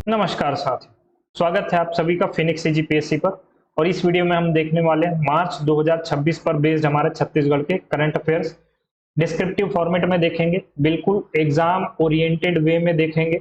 नमस्कार साथियों, स्वागत है आप सभी का फिनिक्स सीजीपीएससी पर। और इस वीडियो में हम देखने वाले हैं मार्च 2026 पर बेस्ड हमारे छत्तीसगढ़ के करंट अफेयर्स। डिस्क्रिप्टिव फॉर्मेट में देखेंगे, बिल्कुल एग्जाम ओरिएंटेड वे में देखेंगे,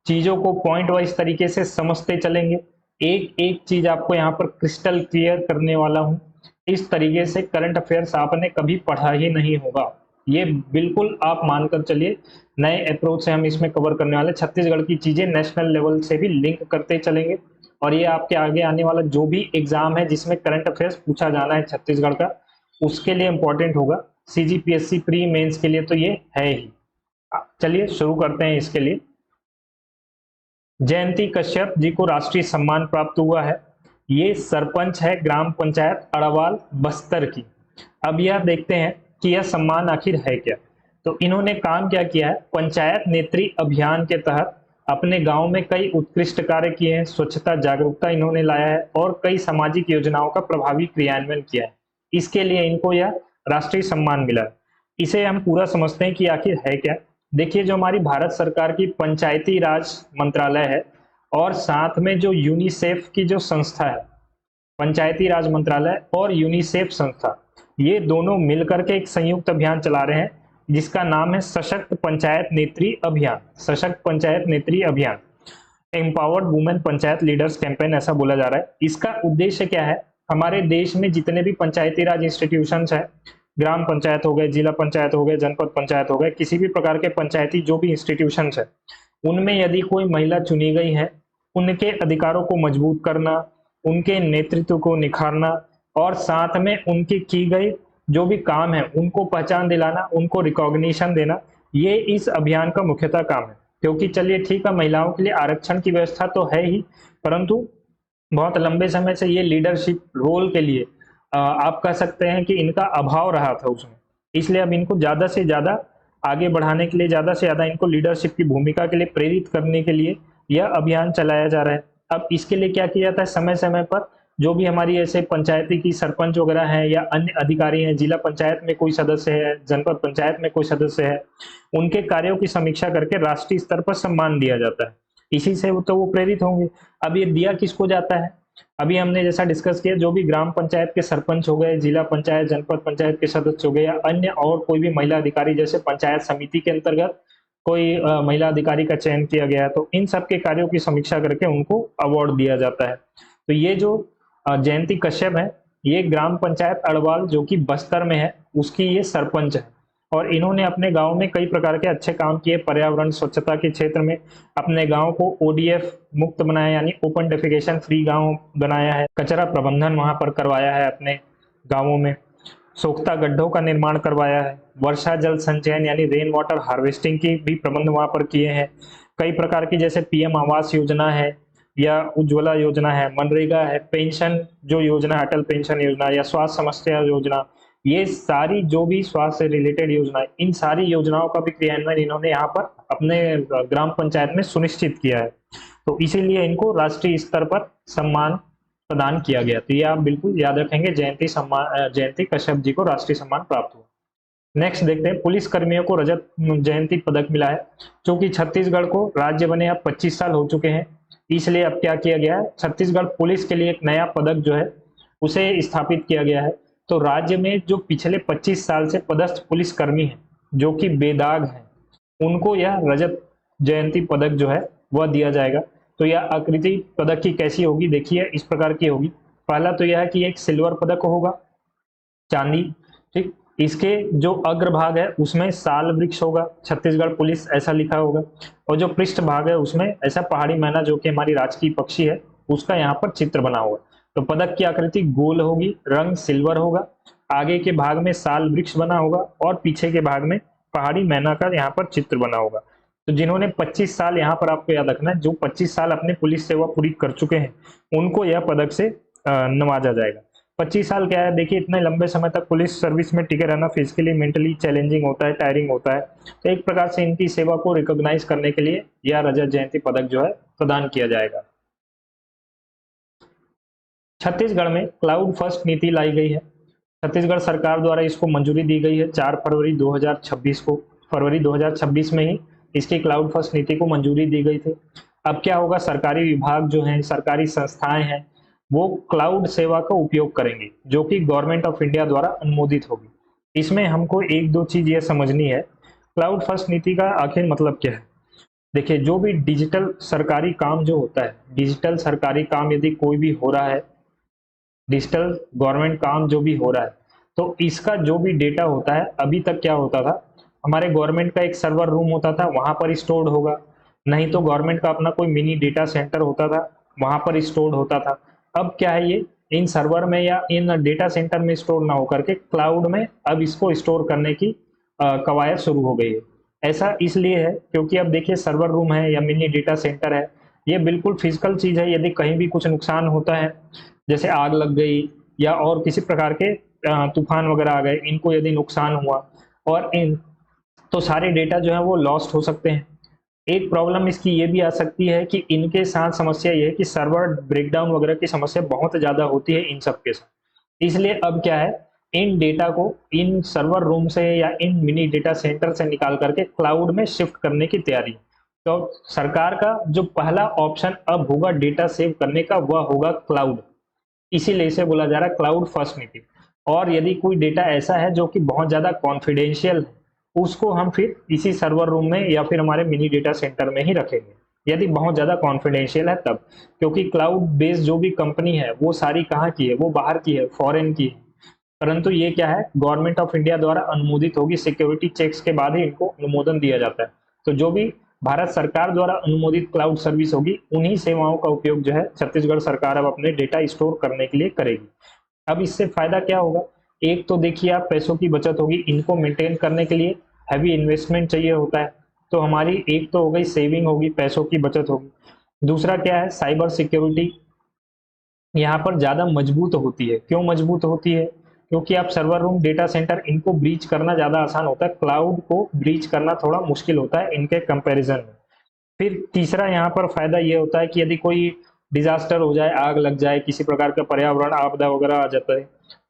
चीजों को पॉइंट वाइज तरीके से समझते चलेंगे। एक एक चीज आपको यहाँ पर क्रिस्टल क्लियर करने वाला हूँ। इस तरीके से करंट अफेयर्स आपने कभी पढ़ा ही नहीं होगा, ये बिल्कुल आप मानकर चलिए। नए अप्रोच से हम इसमें कवर करने वाले छत्तीसगढ़ की चीजें नेशनल लेवल से भी लिंक करते चलेंगे। और ये आपके आगे आने वाला जो भी एग्जाम है जिसमें करंट अफेयर्स पूछा जाना है छत्तीसगढ़ का, उसके लिए इंपॉर्टेंट होगा। सीजीपीएससी प्री मेंस के लिए तो ये है ही। चलिए शुरू करते हैं इसके लिए। जयंती कश्यप जी को राष्ट्रीय सम्मान प्राप्त हुआ है। ये सरपंच है ग्राम पंचायत अड़वाल बस्तर की। अब यह देखते हैं कि यह सम्मान आखिर है क्या। तो इन्होंने काम क्या किया है, पंचायत नेत्री अभियान के तहत अपने गांव में कई उत्कृष्ट कार्य किए हैं, स्वच्छता जागरूकता इन्होंने लाया है और कई सामाजिक योजनाओं का प्रभावी क्रियान्वयन किया है। इसके लिए इनको यह राष्ट्रीय सम्मान मिला है। इसे हम पूरा समझते हैं कि आखिर है क्या। देखिए, जो हमारी भारत सरकार की पंचायती राज मंत्रालय है और साथ में जो यूनिसेफ की जो संस्था है, पंचायती राज मंत्रालय और यूनिसेफ संस्था, ये दोनों मिलकर के एक संयुक्त अभियान चला रहे हैं जिसका नाम है सशक्त पंचायत नेत्री अभियान। सशक्त पंचायत नेत्री अभियान, empowered women panchayat leaders campaign ऐसा बोला जा रहा है। इसका उद्देश्य क्या है, हमारे देश में जितने भी पंचायती राज इंस्टीट्यूशंस है, ग्राम पंचायत हो गए, जिला पंचायत हो गए, जनपद पंचायत हो गए, किसी भी प्रकार के पंचायती जो भी इंस्टीट्यूशंस है, उनमें यदि कोई महिला चुनी गई है, उनके अधिकारों को मजबूत करना, उनके नेतृत्व को निखारना और साथ में उनकी की गई जो भी काम है उनको पहचान दिलाना, उनको रिकॉग्निशन देना, ये इस अभियान का मुख्यतः काम है। क्योंकि चलिए ठीक है, महिलाओं के लिए आरक्षण की व्यवस्था तो है ही, परंतु बहुत लंबे समय से ये लीडरशिप रोल के लिए आप कह सकते हैं कि इनका अभाव रहा था उसमें। इसलिए अब इनको ज्यादा से ज्यादा आगे बढ़ाने के लिए, ज्यादा से ज्यादा इनको लीडरशिप की भूमिका के लिए प्रेरित करने के लिए यह अभियान चलाया जा रहा है। अब इसके लिए क्या किया जाता है, समय समय पर जो भी हमारी ऐसे पंचायती की सरपंच वगैरह हैं या अन्य अधिकारी हैं, जिला पंचायत में कोई सदस्य है, जनपद पंचायत में कोई सदस्य है, उनके कार्यों की समीक्षा करके राष्ट्रीय स्तर पर सम्मान दिया जाता है। इसी से वो प्रेरित होंगे। अब ये दिया किसको जाता है, अभी हमने जैसा डिस्कस किया, जो भी ग्राम पंचायत के सरपंच हो गए, जिला पंचायत जनपद पंचायत के सदस्य हो गए या अन्य और कोई भी महिला अधिकारी, जैसे पंचायत समिति के अंतर्गत कोई महिला अधिकारी का चयन किया गया है, तो इन सब के कार्यों की समीक्षा करके उनको अवार्ड दिया जाता है। तो ये जो जयंती कश्यप है, ये ग्राम पंचायत अड़वाल जो कि बस्तर में है उसकी ये सरपंच है। और इन्होंने अपने गांव में कई प्रकार के अच्छे काम किए, पर्यावरण स्वच्छता के क्षेत्र में अपने गांव को ओडीएफ मुक्त बनाया, यानी ओपन डेफिकेशन फ्री गांव बनाया है। कचरा प्रबंधन वहां पर करवाया है अपने गांवों में, सोख्ता गड्ढों का निर्माण करवाया है, वर्षा जल संचयन यानी रेन वाटर हार्वेस्टिंग की भी प्रबंध वहां पर किए हैं। कई प्रकार की जैसे पीएम आवास योजना है या उज्ज्वला योजना है, मनरेगा है, पेंशन जो योजना, अटल पेंशन योजना या स्वास्थ्य समस्या योजना, ये सारी जो भी स्वास्थ्य से रिलेटेड योजना है, इन सारी योजनाओं का भी क्रियान्वयन इन्होंने यहाँ पर अपने ग्राम पंचायत में सुनिश्चित किया है। तो इसीलिए इनको राष्ट्रीय स्तर पर सम्मान प्रदान किया गया। तो ये आप बिल्कुल याद रखेंगे, जयंती कश्यप जी को राष्ट्रीय सम्मान प्राप्त हुआ। नेक्स्ट देखते हैं, पुलिस कर्मियों को रजत जयंती पदक मिला है। क्योंकि छत्तीसगढ़ को राज्य बने अब 25 साल हो चुके हैं, इसलिए अब क्या किया गया है, छत्तीसगढ़ पुलिस के लिए एक नया पदक जो है उसे स्थापित किया गया है। तो राज्य में जो पिछले 25 साल से पदस्थ पुलिस कर्मी हैं जो कि बेदाग हैं, उनको यह रजत जयंती पदक जो है वह दिया जाएगा। तो यह आकृति पदक की कैसी होगी, देखिए इस प्रकार की होगी। पहला तो यह है कि एक सिल्वर पदक होगा, चांदी, ठीक। इसके जो अग्रभाग है उसमें साल वृक्ष होगा, छत्तीसगढ़ पुलिस ऐसा लिखा होगा। और जो पृष्ठ भाग है उसमें ऐसा पहाड़ी मैना जो कि हमारी राजकीय पक्षी है उसका यहाँ पर चित्र बना होगा। तो पदक की आकृति गोल होगी, रंग सिल्वर होगा, आगे के भाग में साल वृक्ष बना होगा और पीछे के भाग में पहाड़ी मैना का यहाँ पर चित्र बना होगा। तो जिन्होंने 25 साल, यहाँ पर आपको याद रखना है, जो 25 साल अपने पुलिस सेवा पूरी कर चुके हैं उनको यह पदक से नवाजा जाएगा। 25 साल क्या है, देखिए इतने लंबे समय तक पुलिस सर्विस में टिके रहना फिजिकली मेंटली चैलेंजिंग होता है, टायरिंग होता है। तो एक प्रकार से इनकी सेवा को रिकॉग्नाइज करने के लिए यह रजत जयंती पदक जो है प्रदान किया जाएगा। छत्तीसगढ़ में क्लाउड फर्स्ट नीति लाई गई है। छत्तीसगढ़ सरकार द्वारा इसको मंजूरी दी गई है 4 फरवरी 2026 को। फरवरी 2026 में ही इसकी क्लाउड फर्स्ट नीति को मंजूरी दी गई थी। अब क्या होगा, सरकारी विभाग जो हैं, सरकारी संस्थाएं हैं, वो क्लाउड सेवा का उपयोग करेंगे जो कि गवर्नमेंट ऑफ इंडिया द्वारा अनुमोदित होगी। इसमें हमको एक दो चीज ये समझनी है, क्लाउड फर्स्ट नीति का आखिर मतलब क्या है। देखिए, जो भी डिजिटल सरकारी काम जो होता है, डिजिटल सरकारी काम यदि कोई भी हो रहा है, डिजिटल गवर्नमेंट काम जो भी हो रहा है, तो इसका जो भी डेटा होता है, अभी तक क्या होता था, हमारे गवर्नमेंट का एक सर्वर रूम होता था, वहां पर स्टोर्ड होगा, नहीं तो गवर्नमेंट का अपना कोई मिनी डेटा सेंटर होता था, वहां पर स्टोर्ड होता था। अब क्या है, ये इन सर्वर में या इन डेटा सेंटर में स्टोर ना होकर के क्लाउड में अब इसको स्टोर करने की कवायद शुरू हो गई है। ऐसा इसलिए है क्योंकि अब देखिए, सर्वर रूम है या मिनी डेटा सेंटर है, ये बिल्कुल फिजिकल चीज है। यदि कहीं भी कुछ नुकसान होता है, जैसे आग लग गई या और किसी प्रकार के तूफान वगैरह आ गए, इनको यदि नुकसान हुआ और इन तो सारे डेटा जो है वो लॉस्ट हो सकते हैं। एक प्रॉब्लम इसकी ये भी आ सकती है कि इनके साथ समस्या ये है कि सर्वर ब्रेकडाउन वगैरह की समस्या बहुत ज्यादा होती है इन सब के साथ। इसलिए अब क्या है, इन डेटा को इन सर्वर रूम से या इन मिनी डेटा सेंटर से निकाल करके क्लाउड में शिफ्ट करने की तैयारी। तो सरकार का जो पहला ऑप्शन अब होगा डेटा सेव करने का, वह होगा क्लाउड। इसीलिए इसे बोला जा रहा है क्लाउड फर्स्ट नीति। और यदि कोई डेटा ऐसा है जो कि बहुत ज्यादा कॉन्फिडेंशियल है, उसको हम फिर इसी सर्वर रूम में या फिर हमारे मिनी डेटा सेंटर में ही रखेंगे, यदि बहुत ज्यादा कॉन्फिडेंशियल है तब। क्योंकि क्लाउड बेस्ड जो भी कंपनी है वो सारी कहाँ की है, वो बाहर की है, फॉरेन की है। परंतु ये क्या है, गवर्नमेंट ऑफ इंडिया द्वारा अनुमोदित होगी, सिक्योरिटी चेक्स के बाद ही इनको अनुमोदन दिया जाता है। तो जो भी भारत सरकार द्वारा अनुमोदित क्लाउड सर्विस होगी, उन्हीं सेवाओं का उपयोग जो है छत्तीसगढ़ सरकार अब अपने डेटा स्टोर करने के लिए करेगी। अब इससे फायदा क्या होगा, एक तो देखिए आप, पैसों की बचत होगी। इनको मेंटेन करने के लिए हैवी इन्वेस्टमेंट चाहिए होता है, तो हमारी एक तो हो गई सेविंग होगी, पैसों की बचत होगी। दूसरा क्या है, साइबर सिक्योरिटी यहाँ पर ज्यादा मजबूत होती है। क्यों मजबूत होती है, क्योंकि आप सर्वर रूम, डेटा सेंटर, इनको ब्रीच करना ज्यादा आसान होता है, क्लाउड को ब्रीच करना थोड़ा मुश्किल होता है इनके कंपैरिजन में। फिर तीसरा यहाँ पर फायदा ये होता है कि यदि कोई डिजास्टर हो जाए, आग लग जाए, किसी प्रकार का पर्यावरण आपदा वगैरह आ जाता है,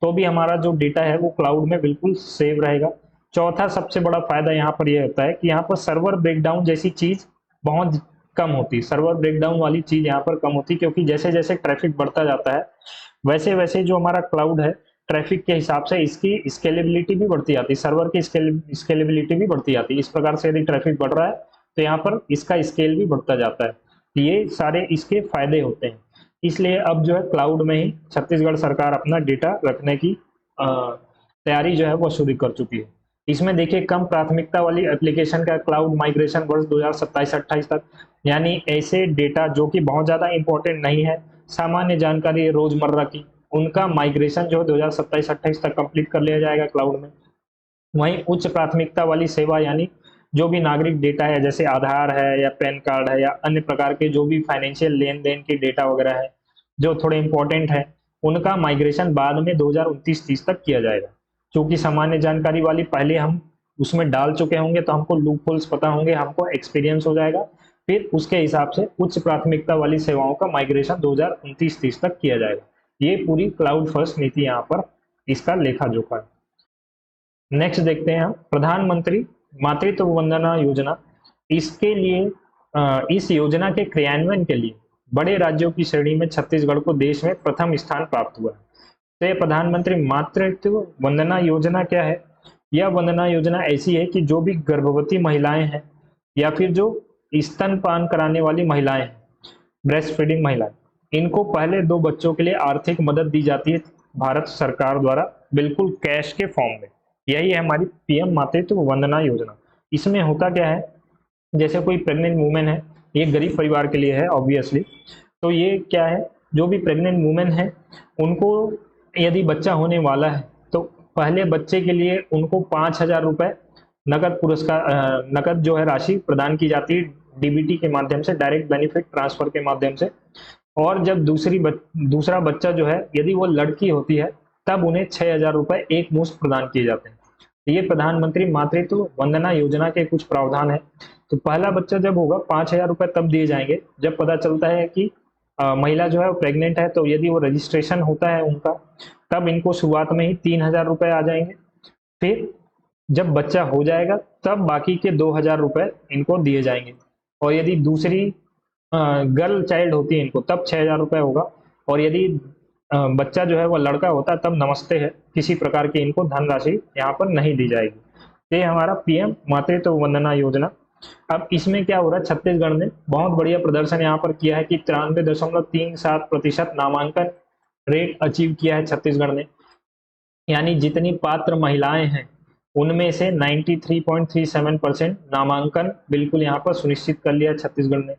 तो भी हमारा जो डेटा है वो क्लाउड में बिल्कुल सेव रहेगा। चौथा सबसे बड़ा फायदा यहाँ पर यह होता है कि यहाँ पर सर्वर ब्रेकडाउन जैसी चीज बहुत कम होती, सर्वर ब्रेकडाउन वाली चीज यहाँ पर कम होती, क्योंकि जैसे जैसे ट्रैफिक बढ़ता जाता है, वैसे वैसे जो हमारा क्लाउड है, ट्रैफिक के हिसाब से इसकी स्केलेबिलिटी भी बढ़ती जाती है, सर्वर की स्केलेबिलिटी भी बढ़ती जाती है। इस प्रकार से यदि ट्रैफिक बढ़ रहा है तो यहाँ पर इसका स्केल भी बढ़ता जाता है। ये सारे इसके फायदे होते हैं। इसलिए अब जो है क्लाउड में ही छत्तीसगढ़ सरकार अपना डेटा रखने की तैयारी जो है वो शुरू कर चुकी है। इसमें देखिए, कम प्राथमिकता वाली एप्लीकेशन का क्लाउड माइग्रेशन वर्ष 2027-28 तक, यानी ऐसे डेटा जो कि बहुत ज्यादा इंपॉर्टेंट नहीं है, सामान्य जानकारी रोजमर्रा की, उनका माइग्रेशन जो है 2027-28 तक कंप्लीट कर लिया जाएगा क्लाउड में। वहीं उच्च प्राथमिकता वाली सेवा, यानी जो भी नागरिक डेटा है, जैसे आधार है या पैन कार्ड है या अन्य प्रकार के जो भी फाइनेंशियल लेन देन के डेटा वगैरह है जो थोड़े इंपॉर्टेंट है, उनका माइग्रेशन बाद में 2029-30 तक किया जाएगा। क्योंकि सामान्य जानकारी वाली पहले हम उसमें डाल चुके होंगे, तो हमको लूप होल्स पता होंगे, हमको एक्सपीरियंस हो जाएगा। फिर उसके हिसाब से उच्च प्राथमिकता वाली सेवाओं का माइग्रेशन 2029-30 तक किया जाएगा। ये पूरी क्लाउड फर्स्ट नीति यहाँ पर इसका लेखा जोखा है। नेक्स्ट देखते हैं हम, प्रधानमंत्री मातृत्व वंदना योजना। इसके लिए इस योजना के क्रियान्वयन के लिए बड़े राज्यों की श्रेणी में छत्तीसगढ़ को देश में प्रथम स्थान प्राप्त हुआ है। तो ये प्रधानमंत्री मातृत्व वंदना योजना क्या है, यह वंदना योजना ऐसी है कि जो भी गर्भवती महिलाएं हैं या फिर जो स्तनपान कराने वाली महिलाएं हैं, ब्रेस्ट फीडिंग महिलाएं, इनको पहले 2 बच्चों के लिए आर्थिक मदद दी जाती है भारत सरकार द्वारा, बिल्कुल कैश के फॉर्म में। यही है हमारी पीएम मातृत्व वंदना योजना। इसमें होता क्या है, जैसे कोई प्रेग्नेंट वुमेन है, ये गरीब परिवार के लिए है ऑब्वियसली, तो ये क्या है, जो भी प्रेग्नेंट वुमेन है उनको यदि बच्चा होने वाला है तो पहले बच्चे के लिए उनको 5,000 रुपए नकद पुरस्कार, नकद जो है राशि प्रदान की जाती है डीबीटी के माध्यम से, डायरेक्ट बेनिफिट ट्रांसफर के माध्यम से। और जब दूसरा बच्चा जो है, यदि वो लड़की होती है, तब उन्हें 6,000 रुपए एक मुश्त प्रदान किए जाते हैं। ये प्रधानमंत्री मातृत्व वंदना योजना के कुछ प्रावधान है। तो पहला बच्चा जब होगा, 5,000 रुपए तब दिए जाएंगे जब पता चलता है कि महिला जो है वो प्रेग्नेंट है। तो यदि वो रजिस्ट्रेशन होता है उनका, तब इनको शुरुआत में ही 3,000 रुपए आ जाएंगे। फिर जब बच्चा हो जाएगा तब बाकी के 2,000 रुपए इनको दिए जाएंगे। और यदि दूसरी गर्ल चाइल्ड होती है इनको तब 6,000 रुपये होगा, और यदि बच्चा जो है वो लड़का होता है तब नमस्ते है, किसी प्रकार की इनको धनराशि यहाँ पर नहीं दी जाएगी। ये हमारा पीएम मातृत्व वंदना योजना। अब इसमें क्या हो रहा है, छत्तीसगढ़ ने बहुत बढ़िया प्रदर्शन यहाँ पर किया है कि 93.37% नामांकन रेट अचीव किया है छत्तीसगढ़ ने। यानी जितनी पात्र महिलाएं हैं उनमें से 93.37% नामांकन बिल्कुल यहाँ पर सुनिश्चित कर लिया छत्तीसगढ़ ने।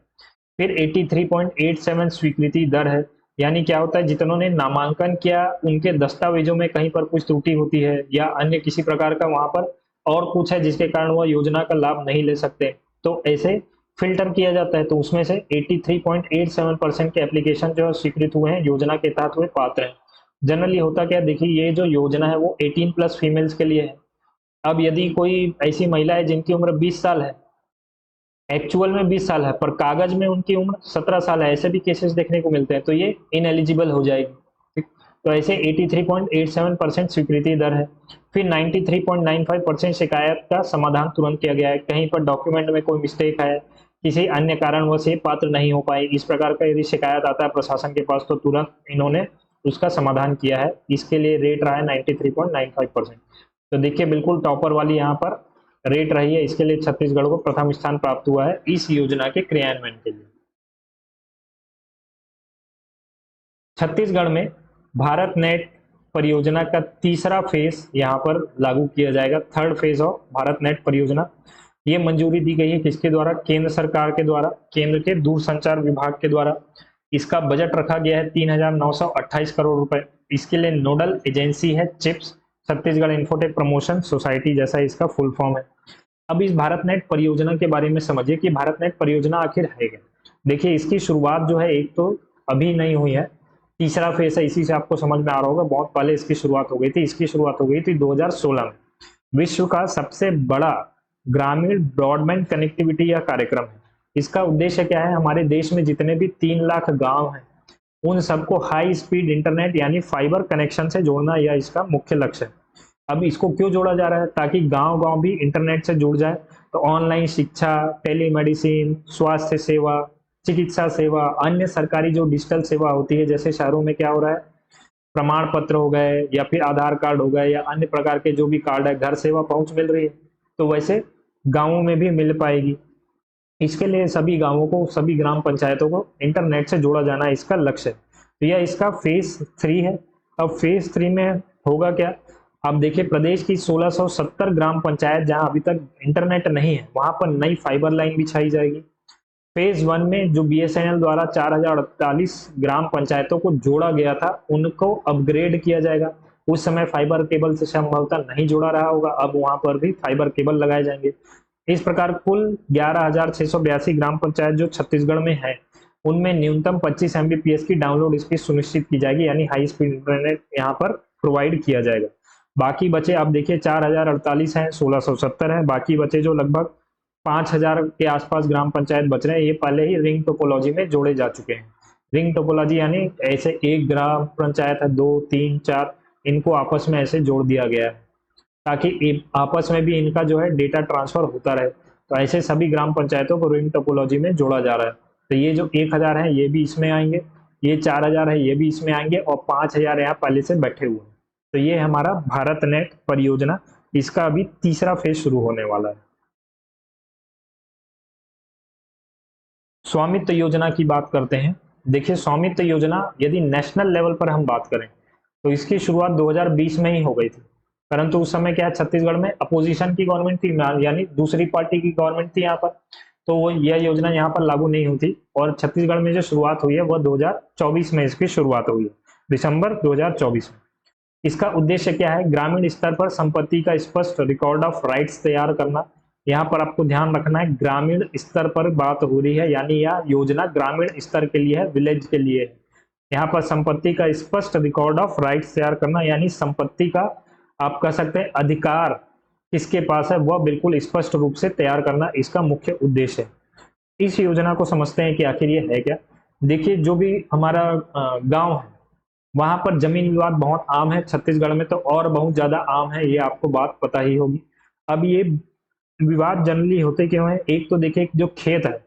फिर 83.87 स्वीकृति दर है, यानी क्या होता है, जितनों ने नामांकन किया उनके दस्तावेजों में कहीं पर कुछ त्रुटि होती है या अन्य किसी प्रकार का वहां पर और कुछ है जिसके कारण वह योजना का लाभ नहीं ले सकते, तो ऐसे फिल्टर किया जाता है। तो उसमें से 83.87% के एप्लीकेशन जो स्वीकृत हुए हैं योजना के तहत हुए पात्र हैं। जनरली होता क्या, देखिए ये जो योजना है वो 18+ फीमेल्स के लिए है। अब यदि कोई ऐसी महिला है जिनकी उम्र 20 साल है, एक्चुअल में 20 साल है पर कागज में उनकी उम्र 17 साल है, ऐसे भी केसेस देखने को मिलते हैं, तो ये इनएलिजिबल हो जाएगी। ठीक, तो ऐसे 83.87% स्वीकृति दर है। फिर 93.95% शिकायत का समाधान तुरंत किया गया है। कहीं पर डॉक्यूमेंट में कोई मिस्टेक है, किसी अन्य कारणवश ये पात्र नहीं हो पाए, इस प्रकार का यदि शिकायत आता है प्रशासन के पास तो तुरंत इन्होंने उसका समाधान किया है। इसके लिए रेट रहा है 93.95%। तो देखिए बिल्कुल टॉपर वाली यहाँ पर रेट रही है, इसके लिए छत्तीसगढ़ को प्रथम स्थान प्राप्त हुआ है इस योजना के क्रियान्वयन के लिए। छत्तीसगढ़ में भारत नेट परियोजना का तीसरा फेज यहाँ पर लागू किया जाएगा, third phase of Bharat net परियोजना। ये मंजूरी दी गई है किसके द्वारा, केंद्र सरकार के द्वारा, केंद्र के दूरसंचार विभाग के द्वारा। इसका बजट रखा गया है 3,928 करोड़ रुपए। इसके लिए नोडल एजेंसी है chips, Chhattisgarh infotech promotion society जैसा इसका फुल फॉर्म है। अब इस भारत नेट परियोजना के बारे में समझिए कि भारत नेट परियोजना आखिर है क्या। देखिए इसकी शुरुआत जो है एक तो अभी नहीं हुई है, तीसरा फेज है, इसी से आपको समझ में आ रहा होगा, बहुत पहले इसकी शुरुआत हो गई थी। इसकी शुरुआत हो गई थी 2016 में। विश्व का सबसे बड़ा ग्रामीण ब्रॉडबैंड कनेक्टिविटी यह कार्यक्रम है। इसका उद्देश्य क्या है, हमारे देश में जितने भी 3 लाख गांव हैं उन सबको हाई स्पीड इंटरनेट यानी फाइबर कनेक्शन से जोड़ना, यह इसका मुख्य लक्ष्य है। अब इसको क्यों जोड़ा जा रहा है, ताकि गांव गांव भी इंटरनेट से जुड़ जाए, तो ऑनलाइन शिक्षा, टेलीमेडिसिन, स्वास्थ्य सेवा, चिकित्सा सेवा, अन्य सरकारी जो डिजिटल सेवा होती है, जैसे शहरों में क्या हो रहा है, प्रमाण पत्र हो गए या फिर आधार कार्ड हो गए या अन्य प्रकार के जो भी कार्ड है, घर सेवा पहुंच मिल रही है, तो वैसे गांवों में भी मिल पाएगी। इसके लिए सभी गांवों को, सभी ग्राम पंचायतों को इंटरनेट से जोड़ा जाना इसका लक्ष्य है। तो यह इसका फेज 3 है। अब फेज 3 में होगा क्या, आप देखिए प्रदेश की 1670 ग्राम पंचायत जहां अभी तक इंटरनेट नहीं है वहां पर नई फाइबर लाइन बिछाई जाएगी। फेज 1 में जो बीएसएनएल द्वारा 4,048 ग्राम पंचायतों को जोड़ा गया था उनको अपग्रेड किया जाएगा। उस समय फाइबर केबल से संभवतः नहीं जोड़ा रहा होगा, अब वहां पर भी फाइबर केबल लगाए जाएंगे। इस प्रकार कुल 11,682 ग्राम पंचायत जो छत्तीसगढ़ में है उनमें न्यूनतम 25 MBPS की डाउनलोड स्पीड सुनिश्चित की जाएगी, यानी हाई स्पीड इंटरनेट यहाँ पर प्रोवाइड किया जाएगा। बाकी बचे आप देखिए 4,048 हैं, 1670 है, बाकी बचे जो लगभग 5,000 के आसपास ग्राम पंचायत बच रहे हैं, ये पहले ही रिंग टोपोलॉजी में जोड़े जा चुके हैं। रिंग टोपोलॉजी यानी ऐसे एक ग्राम पंचायत है, 2, 3, 4, इनको आपस में ऐसे जोड़ दिया गया है ताकि आपस में भी इनका जो है डेटा ट्रांसफर होता रहे। तो ऐसे सभी ग्राम पंचायतों को रिंग टोपोलॉजी में जोड़ा जा रहा है। तो ये जो 1,000 है ये भी इसमें आएंगे, ये 4,000 है ये भी इसमें आएंगे, और 5,000 यहाँ पहले से बैठे हुए हैं। तो ये हमारा भारत नेट परियोजना, इसका अभी तीसरा फेज शुरू होने वाला है। स्वामित्व योजना की बात करते हैं। देखिए स्वामित्व योजना यदि नेशनल लेवल पर हम बात करें तो इसकी शुरुआत 2020 में ही हो गई थी, परंतु उस समय क्या छत्तीसगढ़ में अपोजिशन की गवर्नमेंट थी, यानी दूसरी पार्टी की गवर्नमेंट थी यहाँ पर, तो वो यह योजना यहाँ पर लागू नहीं होती। और छत्तीसगढ़ में जो शुरुआत हुई है वह 2024 में इसकी शुरुआत हुई है, दिसंबर 2024 में। इसका उद्देश्य क्या है, ग्रामीण स्तर पर संपत्ति का स्पष्ट रिकॉर्ड ऑफ राइट्स तैयार करना। यहाँ पर आपको ध्यान रखना है ग्रामीण स्तर पर बात हो रही है, यानी यह योजना ग्रामीण स्तर के लिए है, विलेज के लिए है। यहाँ पर संपत्ति का स्पष्ट रिकॉर्ड ऑफ राइट्स तैयार करना, यानी संपत्ति का आप कह सकते हैं अधिकार किसके पास है वह बिल्कुल स्पष्ट रूप से तैयार करना इसका मुख्य उद्देश्य है। इस योजना को समझते हैं कि आखिर ये है क्या। देखिए जो भी हमारा गांव है वहां पर जमीन विवाद बहुत आम है, छत्तीसगढ़ में तो और बहुत ज्यादा आम है, ये आपको बात पता ही होगी। अब ये विवाद जनरली होते क्यों है, एक तो देखिए जो खेत है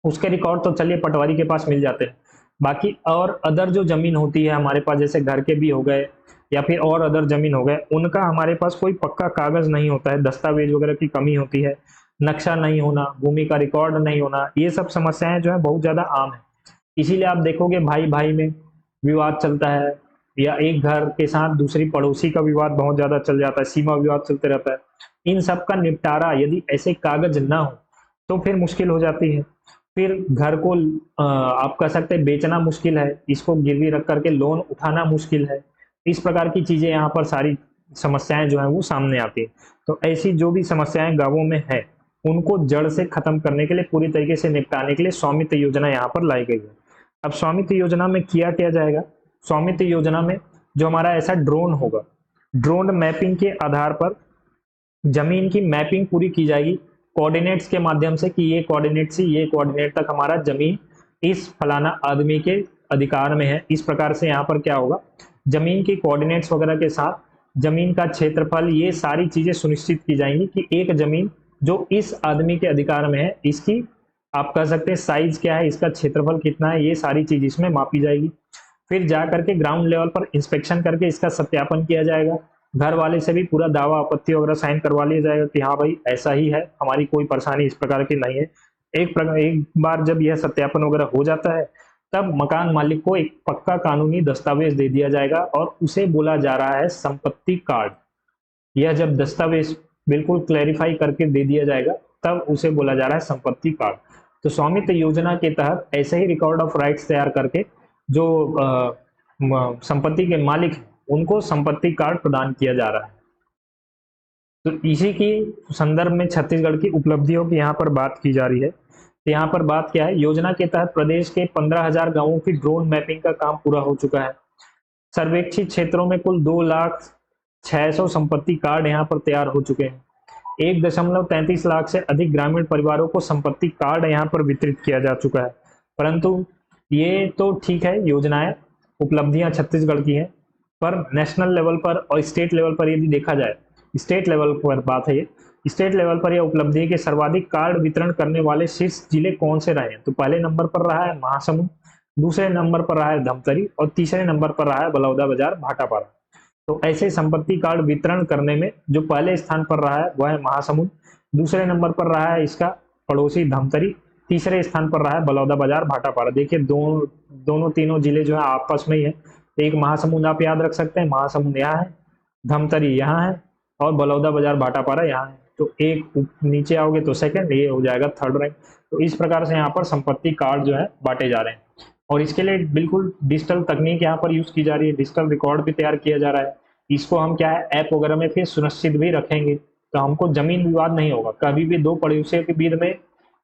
उसके रिकॉर्ड तो चलिए पटवारी के पास मिल जाते हैं, बाकी और अदर जो जमीन होती है हमारे पास, जैसे घर के भी हो गए या फिर और अदर जमीन हो गए, उनका हमारे पास कोई पक्का कागज नहीं होता है, दस्तावेज वगैरह की कमी होती है, नक्शा नहीं होना, भूमि का रिकॉर्ड नहीं होना, ये सब समस्याएं जो है बहुत ज्यादा आम है। इसीलिए आप देखोगे भाई भाई में विवाद चलता है, या एक घर के साथ दूसरी पड़ोसी का विवाद बहुत ज्यादा चल जाता है, सीमा विवाद चलते रहता है। इन सब का निपटारा यदि ऐसे कागज ना हो तो फिर मुश्किल हो जाती है। फिर घर को आप कह सकते हैं बेचना मुश्किल है, इसको गिरवी रख करके लोन उठाना मुश्किल है। इस प्रकार की चीजें यहाँ पर सारी समस्याएं जो है वो सामने आती है। तो ऐसी जो भी समस्याएं गांवों में है, उनको जड़ से खत्म करने के लिए, पूरी तरीके से निपटाने के लिए स्वामित्व योजना यहाँ पर लाई गई है। अब स्वामित्व योजना में किया क्या जाएगा? स्वामित्व योजना में जो हमारा ऐसा ड्रोन होगा, ड्रोन मैपिंग के आधार पर जमीन की मैपिंग पूरी की जाएगी कोऑर्डिनेट्स के माध्यम से, कि ये कोऑर्डिनेट से ये कोऑर्डिनेट तक हमारा जमीन इस फलाना आदमी के अधिकार में है। इस प्रकार से यहाँ पर क्या होगा, जमीन की कोऑर्डिनेट्स वगैरह के साथ जमीन का क्षेत्रफल, ये सारी चीजें सुनिश्चित की जाएंगी कि एक जमीन जो इस आदमी के अधिकार में है, इसकी आप कह सकते हैं साइज क्या है, इसका क्षेत्रफल कितना है, ये सारी चीज इसमें मापी जाएगी। फिर जा करके ग्राउंड लेवल पर इंस्पेक्शन करके इसका सत्यापन किया जाएगा। घर वाले से भी पूरा दावा आपत्ति वगैरह साइन करवा लिया जाएगा कि हाँ भाई ऐसा ही है, हमारी कोई परेशानी इस प्रकार की नहीं है। एक बार जब यह सत्यापन वगैरह हो जाता है, तब मकान मालिक को एक पक्का कानूनी दस्तावेज दे दिया जाएगा और उसे बोला जा रहा है संपत्ति कार्ड। यह जब दस्तावेज बिल्कुल क्लैरिफाई करके दे दिया जाएगा, तब उसे बोला जा रहा है संपत्ति कार्ड। तो स्वामित्व योजना के तहत ऐसे ही रिकॉर्ड ऑफ राइट्स तैयार करके जो संपत्ति के मालिक हैं, उनको संपत्ति कार्ड प्रदान किया जा रहा है। तो इसी की संदर्भ में छत्तीसगढ़ की उपलब्धियों की यहाँ पर बात की जा रही है। तो यहाँ पर बात क्या है, योजना के तहत प्रदेश के 15,000 गांवों की ड्रोन मैपिंग का काम पूरा हो चुका है। सर्वेक्षित क्षेत्रों में कुल 2,06,000 संपत्ति कार्ड यहाँ पर तैयार हो चुके हैं। 1.33 लाख से अधिक ग्रामीण परिवारों को संपत्ति कार्ड यहाँ पर वितरित किया जा चुका है। परंतु ये तो ठीक है, योजनाएं उपलब्धियां छत्तीसगढ़ की हैं, पर नेशनल लेवल पर और स्टेट लेवल पर यदि देखा जाए, स्टेट लेवल पर बात है, ये स्टेट लेवल पर यह उपलब्धि है कि सर्वाधिक कार्ड वितरण करने वाले शीर्ष जिले कौन से रहे हैं। तो पहले नंबर पर रहा है महासमुंद, दूसरे नंबर पर रहा है धमतरी और तीसरे नंबर पर रहा है बलौदाबाजार भाटापारा। तो ऐसे संपत्ति कार्ड वितरण करने में जो पहले स्थान पर रहा है वह है महासमुंद, दूसरे नंबर पर रहा है इसका पड़ोसी धमतरी, तीसरे स्थान पर रहा है बलौदाबाजार भाटापारा। देखिए दोनों तीनों जिले जो है आपस में ही है। एक महासमुंद आप याद रख सकते हैं, महासमुंद यहाँ है, धमतरी यहाँ है और बलौदाबाजार भाटापारा यहाँ है। तो एक नीचे आओगे तो सेकंड, ये हो जाएगा थर्ड रैंक। तो इस प्रकार से यहाँ पर संपत्ति कार्ड जो है बांटे जा रहे हैं और इसके लिए बिल्कुल डिजिटल तकनीक यहाँ पर यूज की जा रही है, डिजिटल रिकॉर्ड भी तैयार किया जा रहा है। इसको हम क्या है ऐप वगैरह में फिर सुनिश्चित भी रखेंगे, तो हमको जमीन विवाद नहीं होगा। कभी भी दो पड़ोसियों के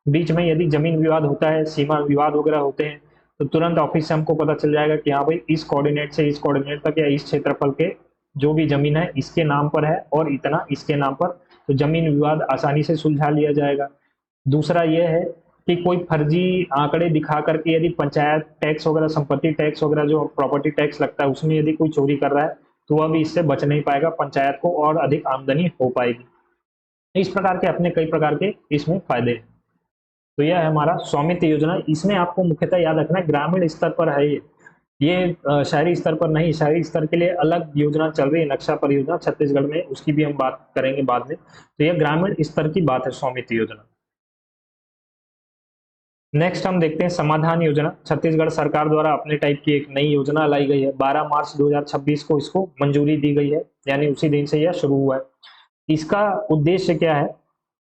बीच में यदि जमीन विवाद होता है, सीमा विवाद वगैरह होते हैं, तो तुरंत ऑफिस से हमको पता चल जाएगा कि हाँ भाई इस कोऑर्डिनेट से इस कोऑर्डिनेट तक या इस क्षेत्रफल के जो भी जमीन है इसके नाम पर है और इतना इसके नाम पर, तो जमीन विवाद आसानी से सुलझा लिया जाएगा। दूसरा यह है कि कोई फर्जी आंकड़े दिखा करके यदि पंचायत टैक्स वगैरह, संपत्ति टैक्स वगैरह जो प्रॉपर्टी टैक्स लगता है, उसमें यदि कोई चोरी कर रहा है तो वह भी इससे बच नहीं पाएगा, पंचायत को और अधिक आमदनी हो पाएगी। इस प्रकार के अपने कई प्रकार के इसमें फायदे हैं। तो यह है हमारा स्वामित्व योजना। इसमें आपको मुख्यतः याद रखना है ग्रामीण स्तर पर है ये शहरी स्तर पर नहीं। शहरी स्तर के लिए अलग योजना चल रही है, नक्शा परियोजना छत्तीसगढ़ में, उसकी भी हम बात करेंगे बाद में। तो यह ग्रामीण स्तर की बात है स्वामित्व योजना। नेक्स्ट हम देखते हैं समाधान योजना। छत्तीसगढ़ सरकार द्वारा अपने टाइप की एक नई योजना लाई गई है। 12 मार्च 2026 को इसको मंजूरी दी गई है, यानी उसी दिन से यह शुरू हुआ है। इसका उद्देश्य क्या है?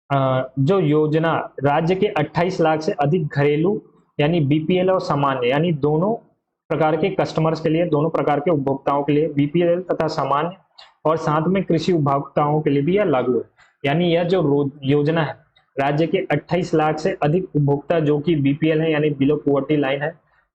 जो योजना राज्य के 28 लाख से अधिक घरेलू यानी बीपीएल और सामान्य यानी दोनों प्रकार के कस्टमर्स के लिए, दोनों प्रकार के उपभोक्ताओं के लिए, बीपीएल तथा सामान्य और साथ में कृषि उपभोक्ताओं के लिए भी यह लागू है। यानी यह जो योजना है, राज्य के 28 लाख से अधिक उपभोक्ता जो कि बीपीएल है यानी बिलो पॉवर्टी लाइन है,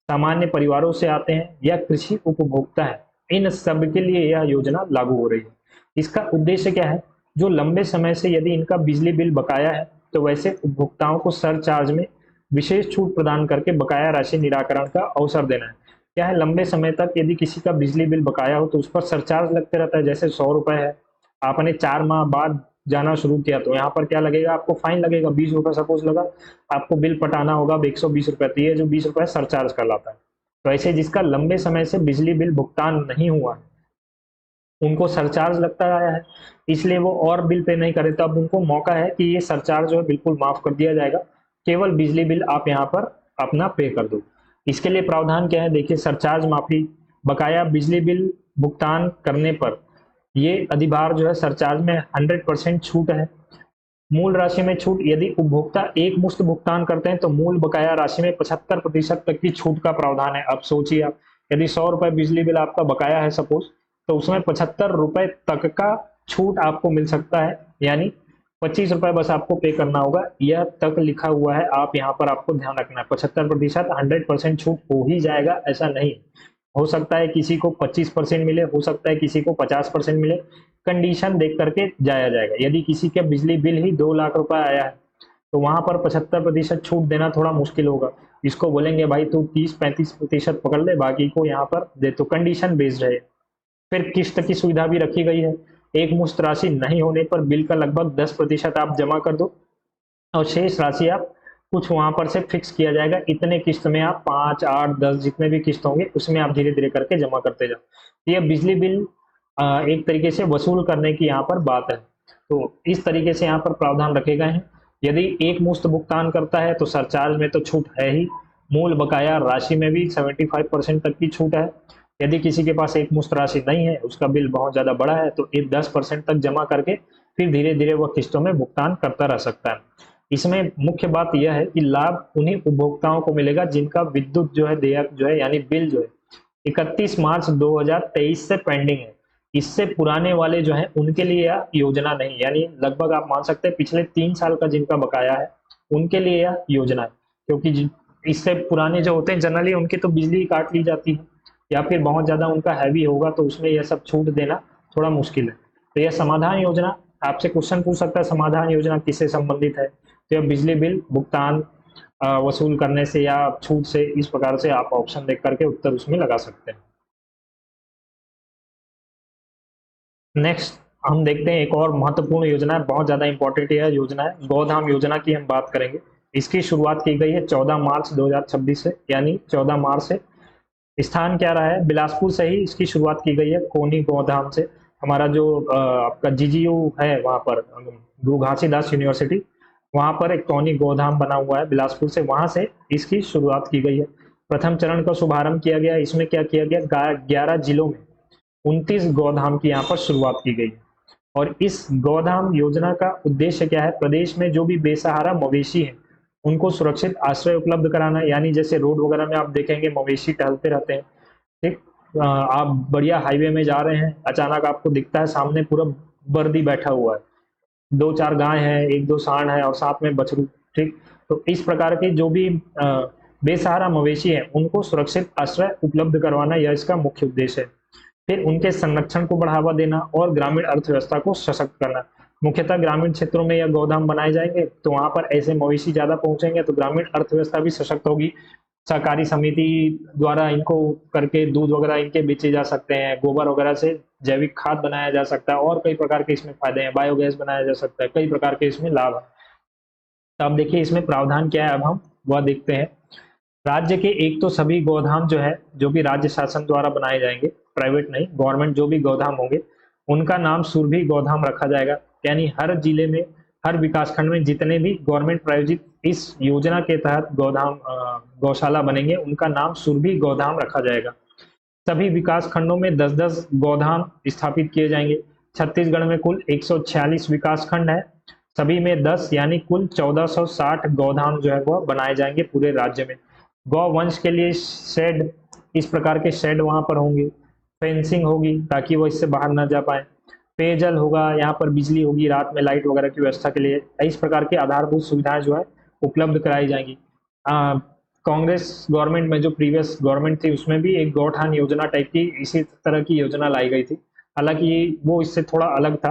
सामान्य परिवारों से आते हैं या कृषि उपभोक्ता है, इन सब के लिए यह योजना लागू हो रही है। इसका उद्देश्य क्या है? जो लंबे समय से यदि इनका बिजली बिल बकाया है तो वैसे उपभोक्ताओं को सरचार्ज में विशेष छूट प्रदान करके बकाया राशि निराकरण का अवसर देना है। क्या है, लंबे समय तक यदि किसी का बिजली बिल बकाया हो तो उस पर सरचार्ज लगते रहता है। जैसे 100 रुपए है, आपने 4 माह बाद जाना शुरू किया तो यहाँ पर क्या लगेगा, आपको फाइन लगेगा 20 रुपये सपोज लगा, आपको बिल पटाना होगा 120 रुपये, तो ये जो 20 रुपये सरचार्ज कहलाता है। तो ऐसे जिसका लंबे समय से बिजली बिल भुगतान नहीं हुआ है उनको सरचार्ज लगता आया है, इसलिए वो और बिल पे नहीं करे, तो अब उनको मौका है कि ये सरचार्ज जो है बिल्कुल माफ कर दिया जाएगा, केवल बिजली बिल आप यहाँ पर अपना पे कर दो। इसके लिए प्रावधान क्या है, देखिए सरचार्ज माफी, बकाया बिजली बिल भुगतान करने पर ये अधिभार जो है सरचार्ज में 100% छूट है। मूल राशि में छूट, यदि उपभोक्ता एक मुश्त भुगतान करते हैं तो मूल बकाया राशि में 75% तक की छूट का प्रावधान है। अब सोचिए आप, यदि 100 रुपए बिजली बिल आपका बकाया है सपोज, तो उसमें 75 रुपए तक का छूट आपको मिल सकता है, यानी 25 रुपए बस आपको पे करना होगा। यह तक लिखा हुआ है, आप यहाँ पर आपको ध्यान रखना है। 75% 100% छूट हो ही जाएगा ऐसा नहीं, हो सकता है किसी को 25% मिले, हो सकता है किसी को 50% मिले, कंडीशन देख करके जाया जाएगा। यदि किसी के बिजली बिल ही 2 लाख रुपए आया है तो वहां पर 75% छूट देना थोड़ा मुश्किल होगा। इसको बोलेंगे भाई तू 30-35% पकड़ ले, बाकी को यहाँ पर दे, तो कंडीशन बेस्ड है। फिर किस्त की सुविधा भी रखी गई है, एक मुश्त राशि नहीं होने पर बिल का लगभग 10% आप जमा कर दो और शेष राशि आप कुछ वहां पर से फिक्स किया जाएगा, इतने किस्त में आप 5, 8, 10 जितने भी किस्त होंगे उसमें आप धीरे धीरे करके जमा करते जाओ। ये बिजली बिल एक तरीके से वसूल करने की यहाँ पर बात है। तो इस तरीके से यहाँ पर प्रावधान रखे गए हैं। यदि एक मुश्त भुगतान करता है तो सरचार्ज में तो छूट है ही, मूल बकाया राशि में भी 75% तक की छूट है। यदि किसी के पास एक मुश्त राशि नहीं है, उसका बिल बहुत ज्यादा बड़ा है, तो ये 10% तक जमा करके फिर धीरे धीरे वह किस्तों में भुगतान करता रह सकता है। इसमें मुख्य बात यह है कि लाभ उन्हीं उपभोक्ताओं को मिलेगा जिनका विद्युत जो है देयक जो है यानी बिल जो है 31 मार्च 2023 से पेंडिंग है। इससे पुराने वाले जो है उनके लिए यह योजना नहीं, यानी लगभग आप मान सकते हैं पिछले 3 साल का जिनका बकाया है उनके लिए यह योजना है, क्योंकि इससे पुराने जो होते हैं जनरली उनकी तो बिजली काट ली जाती है या फिर बहुत ज्यादा उनका हैवी होगा तो उसमें यह सब छूट देना थोड़ा मुश्किल है। तो यह समाधान योजना, आपसे क्वेश्चन पूछ सकता है समाधान योजना किससे संबंधित है, तो यह बिजली बिल भुगतान वसूल करने से या छूट से, इस प्रकार से आप ऑप्शन देख करके उत्तर उसमें लगा सकते हैं। नेक्स्ट हम देखते हैं एक और महत्वपूर्ण योजना है, बहुत ज्यादा इंपॉर्टेंट यह योजना है, गोधाम योजना की हम बात करेंगे। इसकी शुरुआत की गई है 14 मार्च 2026 से, यानी 14 मार्च से। स्थान क्या रहा है, बिलासपुर से ही इसकी शुरुआत की गई है, कोनी गोधाम से। हमारा जो आपका जीजीयू है वहां पर, गुरु घासीदास यूनिवर्सिटी, वहां पर एक टोनी गोधाम बना हुआ है बिलासपुर से, वहां से इसकी शुरुआत की गई है। प्रथम चरण का शुभारंभ किया गया, इसमें क्या किया गया, 11 जिलों में 29 गौधाम की यहाँ पर शुरुआत की गई। और इस गौधाम योजना का उद्देश्य क्या है, प्रदेश में जो भी बेसहारा मवेशी हैं उनको सुरक्षित आश्रय उपलब्ध कराना, यानी जैसे रोड वगैरह में आप देखेंगे मवेशी टहलते रहते हैं, ठीक, आप बढ़िया हाईवे में जा रहे हैं, अचानक आपको दिखता है सामने पूरा बर्दी बैठा हुआ है, 2-4 गाय हैं, 1-2 सांड है और साथ में बछरू, ठीक। तो इस प्रकार के जो भी बेसहारा मवेशी है उनको सुरक्षित आश्रय उपलब्ध करवाना, यह इसका मुख्य उद्देश्य है। फिर उनके संरक्षण को बढ़ावा देना और ग्रामीण अर्थव्यवस्था को सशक्त करना। मुख्यतः ग्रामीण क्षेत्रों में यह गोदाम बनाए जाएंगे तो वहां पर ऐसे मवेशी ज्यादा पहुंचेंगे तो ग्रामीण अर्थव्यवस्था भी सशक्त होगी। सहकारी समिति द्वारा इनको करके दूध वगैरह इनके बेचे जा सकते हैं, गोबर वगैरह से जैविक खाद बनाया जा सकता है और कई प्रकार के इसमें फायदे हैं, बायोगैस बनाया जा सकता है, कई प्रकार के इसमें लाभ है। तो अब देखिए इसमें प्रावधान क्या है, अब हम वह देखते हैं। राज्य के एक तो सभी गोधाम जो है जो भी राज्य शासन द्वारा बनाए जाएंगे, प्राइवेट नहीं, गवर्नमेंट जो भी गोधाम होंगे उनका नाम सुरभि गोधाम रखा जाएगा, यानी हर जिले में, हर विकासखंड में जितने भी गवर्नमेंट प्रायोजित इस योजना के तहत गोधाम गौशाला बनेंगे उनका नाम सुरभि गोधाम रखा जाएगा। सभी विकास खंडों में 10-10 गोधाम स्थापित किए जाएंगे। छत्तीसगढ़ में कुल 146 विकास खंड है, सभी में 10 यानी कुल 1460 गोधाम जो है वह बनाए जाएंगे पूरे राज्य में। गौ वंश के लिए शेड, इस प्रकार के शेड वहां पर होंगे, फेंसिंग होगी ताकि वो इससे बाहर ना जा पाए, पेयजल होगा, यहाँ पर बिजली होगी, रात में लाइट वगैरह की व्यवस्था के लिए, इस प्रकार की आधारभूत सुविधाएं जो है उपलब्ध कराई जाएंगी। कांग्रेस गवर्नमेंट में जो प्रीवियस गवर्नमेंट थी उसमें भी एक गौठान योजना टाइप की इसी तरह की योजना लाई गई थी, हालांकि वो इससे थोड़ा अलग था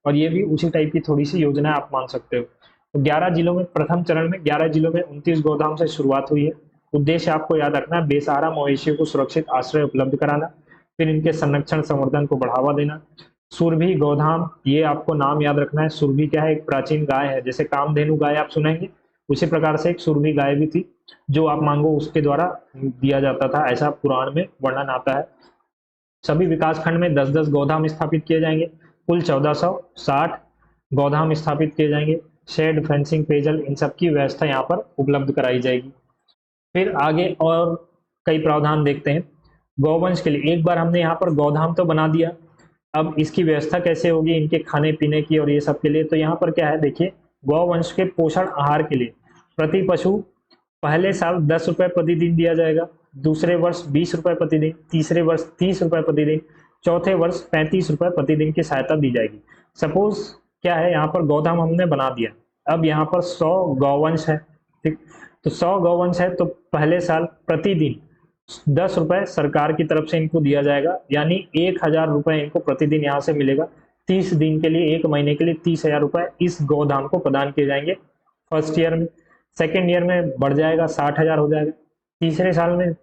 और ये भी उसी टाइप की थोड़ी सी योजना आप मान सकते हो। तो 11 जिलों में, प्रथम चरण में 11 जिलों में 29 गोदाम से शुरुआत हुई है। उद्देश्य आपको याद रखना है, बेसहारा मवेशियों को सुरक्षित आश्रय उपलब्ध कराना, फिर इनके संरक्षण संवर्धन को बढ़ावा देना, सुरभि, गोधाम, ये आपको नाम याद रखना है। सुरभि क्या है? एक प्राचीन गाय है, जैसे कामधेनु गाय आप सुनेंगे, उसी प्रकार से एक सुरभि गाय भी थी, जो आप मांगो उसके द्वारा दिया जाता था, ऐसा पुराण में वर्णन आता है। सभी विकास खंड में 10-10 गोधाम स्थापित किए जाएंगे। कुल 1460 गोधाम स्थापित किए जाएंगे। शेड, फेंसिंग, पेयजल, इन सब की व्यवस्था यहाँ पर उपलब्ध कराई जाएगी। फिर आगे और कई प्रावधान देखते हैं। गौवंश के लिए एक बार हमने यहाँ पर गोधाम तो बना दिया, अब इसकी व्यवस्था कैसे होगी इनके खाने पीने की और ये सब के लिए? तो यहाँ पर क्या है देखिए, गौवंश के पोषण आहार के लिए प्रति पशु पहले साल 10 रुपए प्रतिदिन दिया जाएगा, दूसरे वर्ष 20 रुपए प्रतिदिन, तीसरे वर्ष 30 रुपए प्रतिदिन, चौथे वर्ष 35 रुपए प्रतिदिन की सहायता दी जाएगी। सपोज क्या है, यहाँ पर गोधाम हमने बना दिया, अब यहाँ पर 100 गौवंश है, ठीक, तो 100 गौवंश है तो पहले साल प्रतिदिन 10 रुपए सरकार की तरफ से इनको दिया जाएगा, यानी 1000 रुपए इनको प्रतिदिन यहाँ से मिलेगा। 30 दिन के लिए, 1 महीने के लिए 30,000 रुपए इस गोधाम को प्रदान किए जाएंगे फर्स्ट ईयर में। सेकेंड ईयर में बढ़ जाएगा, 60,000 हो जाएगा। तीसरे साल में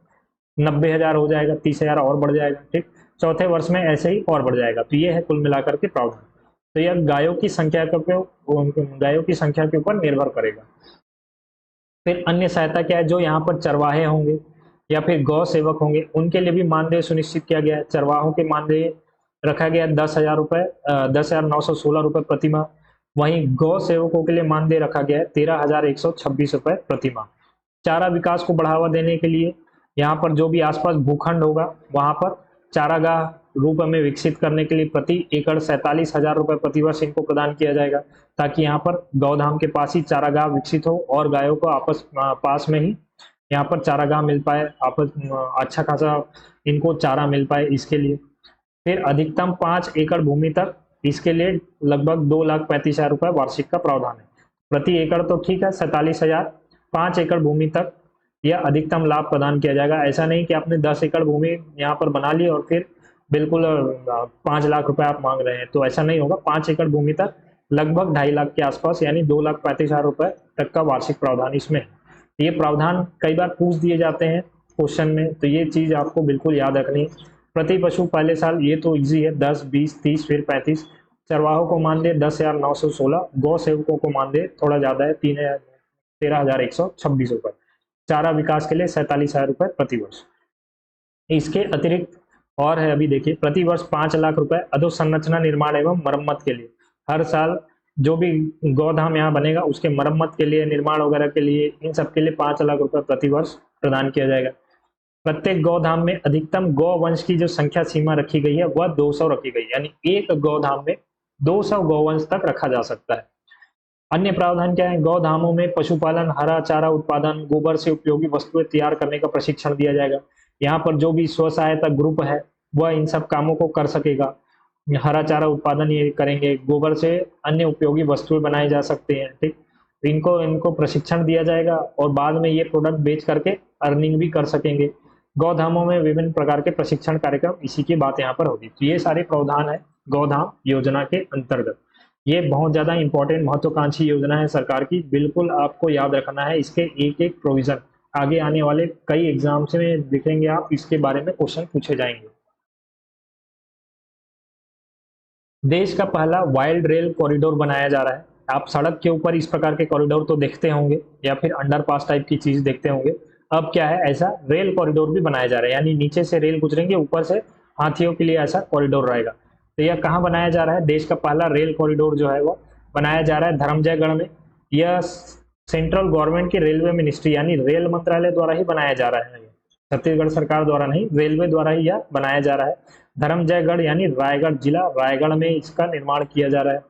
90,000 हो जाएगा, 30,000 और बढ़ जाएगा, ठीक। चौथे वर्ष में ऐसे ही और बढ़ जाएगा। तो ये है कुल मिलाकर के प्रावधान। तो यह गायों की संख्या के ऊपर निर्भर करेगा। फिर अन्य सहायता क्या है, जो यहाँ पर चरवाहे होंगे या फिर गौ सेवक होंगे, उनके लिए भी मानदेय सुनिश्चित किया गया है। चरवाहों के मानदेय रखा गया 10,000 रुपए, 10,916 रुपए प्रति माह। वहीं गौ सेवकों के लिए मानदेय रखा गया है 13,126 रुपए प्रति माह। चारा विकास को बढ़ावा देने के लिए यहाँ पर जो भी आसपास भूखंड होगा वहां पर चारागाह रूप में विकसित करने के लिए प्रति एकड़ 47,000 रुपए प्रति वर्ष इनको प्रदान किया जाएगा, ताकि यहाँ पर गौधाम के पास ही चारागाह विकसित हो और गायों को पास में ही यहाँ पर चारागाह मिल पाए, अच्छा खासा इनको चारा मिल पाए, इसके लिए। फिर अधिकतम 5 एकड़ भूमि तक, इसके लिए लगभग 2,35,000 रुपए वार्षिक का प्रावधान है। प्रति एकड़ तो ठीक है 47,000, 5 एकड़ भूमि तक यह अधिकतम लाभ प्रदान किया जाएगा। ऐसा नहीं कि आपने 10 एकड़ भूमि यहाँ पर बना ली और फिर बिल्कुल 5 लाख रुपए आप मांग रहे हैं, तो ऐसा नहीं होगा। 5 एकड़ भूमि तक लगभग 2.5 लाख के आसपास, यानी 2,35,000 रुपए तक का वार्षिक प्रावधान इसमें है। ये प्रावधान कई बार पूछ दिए जाते हैं क्वेश्चन में, तो ये चीज आपको बिल्कुल याद रखनी है। प्रति पशु पहले साल, ये तो इजी है, 10, 20, 30, फिर 35। चरवाहों को मानदेय 10,916, गौ सेवकों को मानदेय थोड़ा ज्यादा है 13,126 रुपए। चारा विकास के लिए 47,000 रुपए प्रति वर्ष। इसके अतिरिक्त और है, अभी देखिए, प्रति वर्ष 5 लाख रुपए अधोसंरचना निर्माण एवं मरम्मत के लिए। हर साल जो भी गौधाम यहाँ बनेगा उसके मरम्मत के लिए, निर्माण वगैरह के लिए, इन सब के लिए 5 लाख रुपए प्रति वर्ष प्रदान किया जाएगा। प्रत्येक गौधाम में अधिकतम गौवंश की जो संख्या सीमा रखी गई है वह 200 रखी गई है, यानी एक गौधाम में 200 गौवंश तक रखा जा सकता है। अन्य प्रावधान क्या है, गौधामों में पशुपालन, हरा चारा उत्पादन, गोबर से उपयोगी वस्तुएं तैयार करने का प्रशिक्षण दिया जाएगा। यहाँ पर जो भी स्व सहायता ग्रुप है वह इन सब कामों को कर सकेगा। हरा चारा उत्पादन ये करेंगे, गोबर से अन्य उपयोगी वस्तुएं बनाए जा सकते हैं, ठीक। इनको प्रशिक्षण दिया जाएगा और बाद में ये प्रोडक्ट बेच करके अर्निंग भी कर सकेंगे। गौधामों में विभिन्न प्रकार के प्रशिक्षण कार्यक्रम, इसी की बात यहाँ पर होगी। तो ये सारे प्रावधान है गौधाम योजना के अंतर्गत। ये बहुत ज्यादा इंपॉर्टेंट महत्वाकांक्षी योजना है सरकार की, बिल्कुल आपको याद रखना है। इसके एक एक प्रोविजन आगे आने वाले कई एग्जाम्स में देखेंगे आप, इसके बारे में क्वेश्चन पूछे जाएंगे। देश का पहला वाइल्ड रेल कॉरिडोर बनाया जा रहा है। आप सड़क के ऊपर इस प्रकार के कॉरिडोर तो देखते होंगे या फिर अंडरपास टाइप की चीज देखते होंगे। अब क्या है, ऐसा रेल कॉरिडोर भी बनाया जा रहा है, यानी नीचे से रेल गुजरेंगे, ऊपर से हाथियों के लिए ऐसा कॉरिडोर रहेगा। तो यह कहाँ बनाया जा रहा है, देश का पहला रेल कॉरिडोर जो है वो बनाया जा रहा है धर्मजयगढ़ में। यह सेंट्रल गवर्नमेंट की रेलवे मिनिस्ट्री यानी रेल मंत्रालय द्वारा ही बनाया जा रहा है, छत्तीसगढ़ सरकार द्वारा नहीं, रेलवे द्वारा ही यह बनाया जा रहा है। धर्मजयगढ़ यानी रायगढ़ जिला, रायगढ़ में इसका निर्माण किया जा रहा है।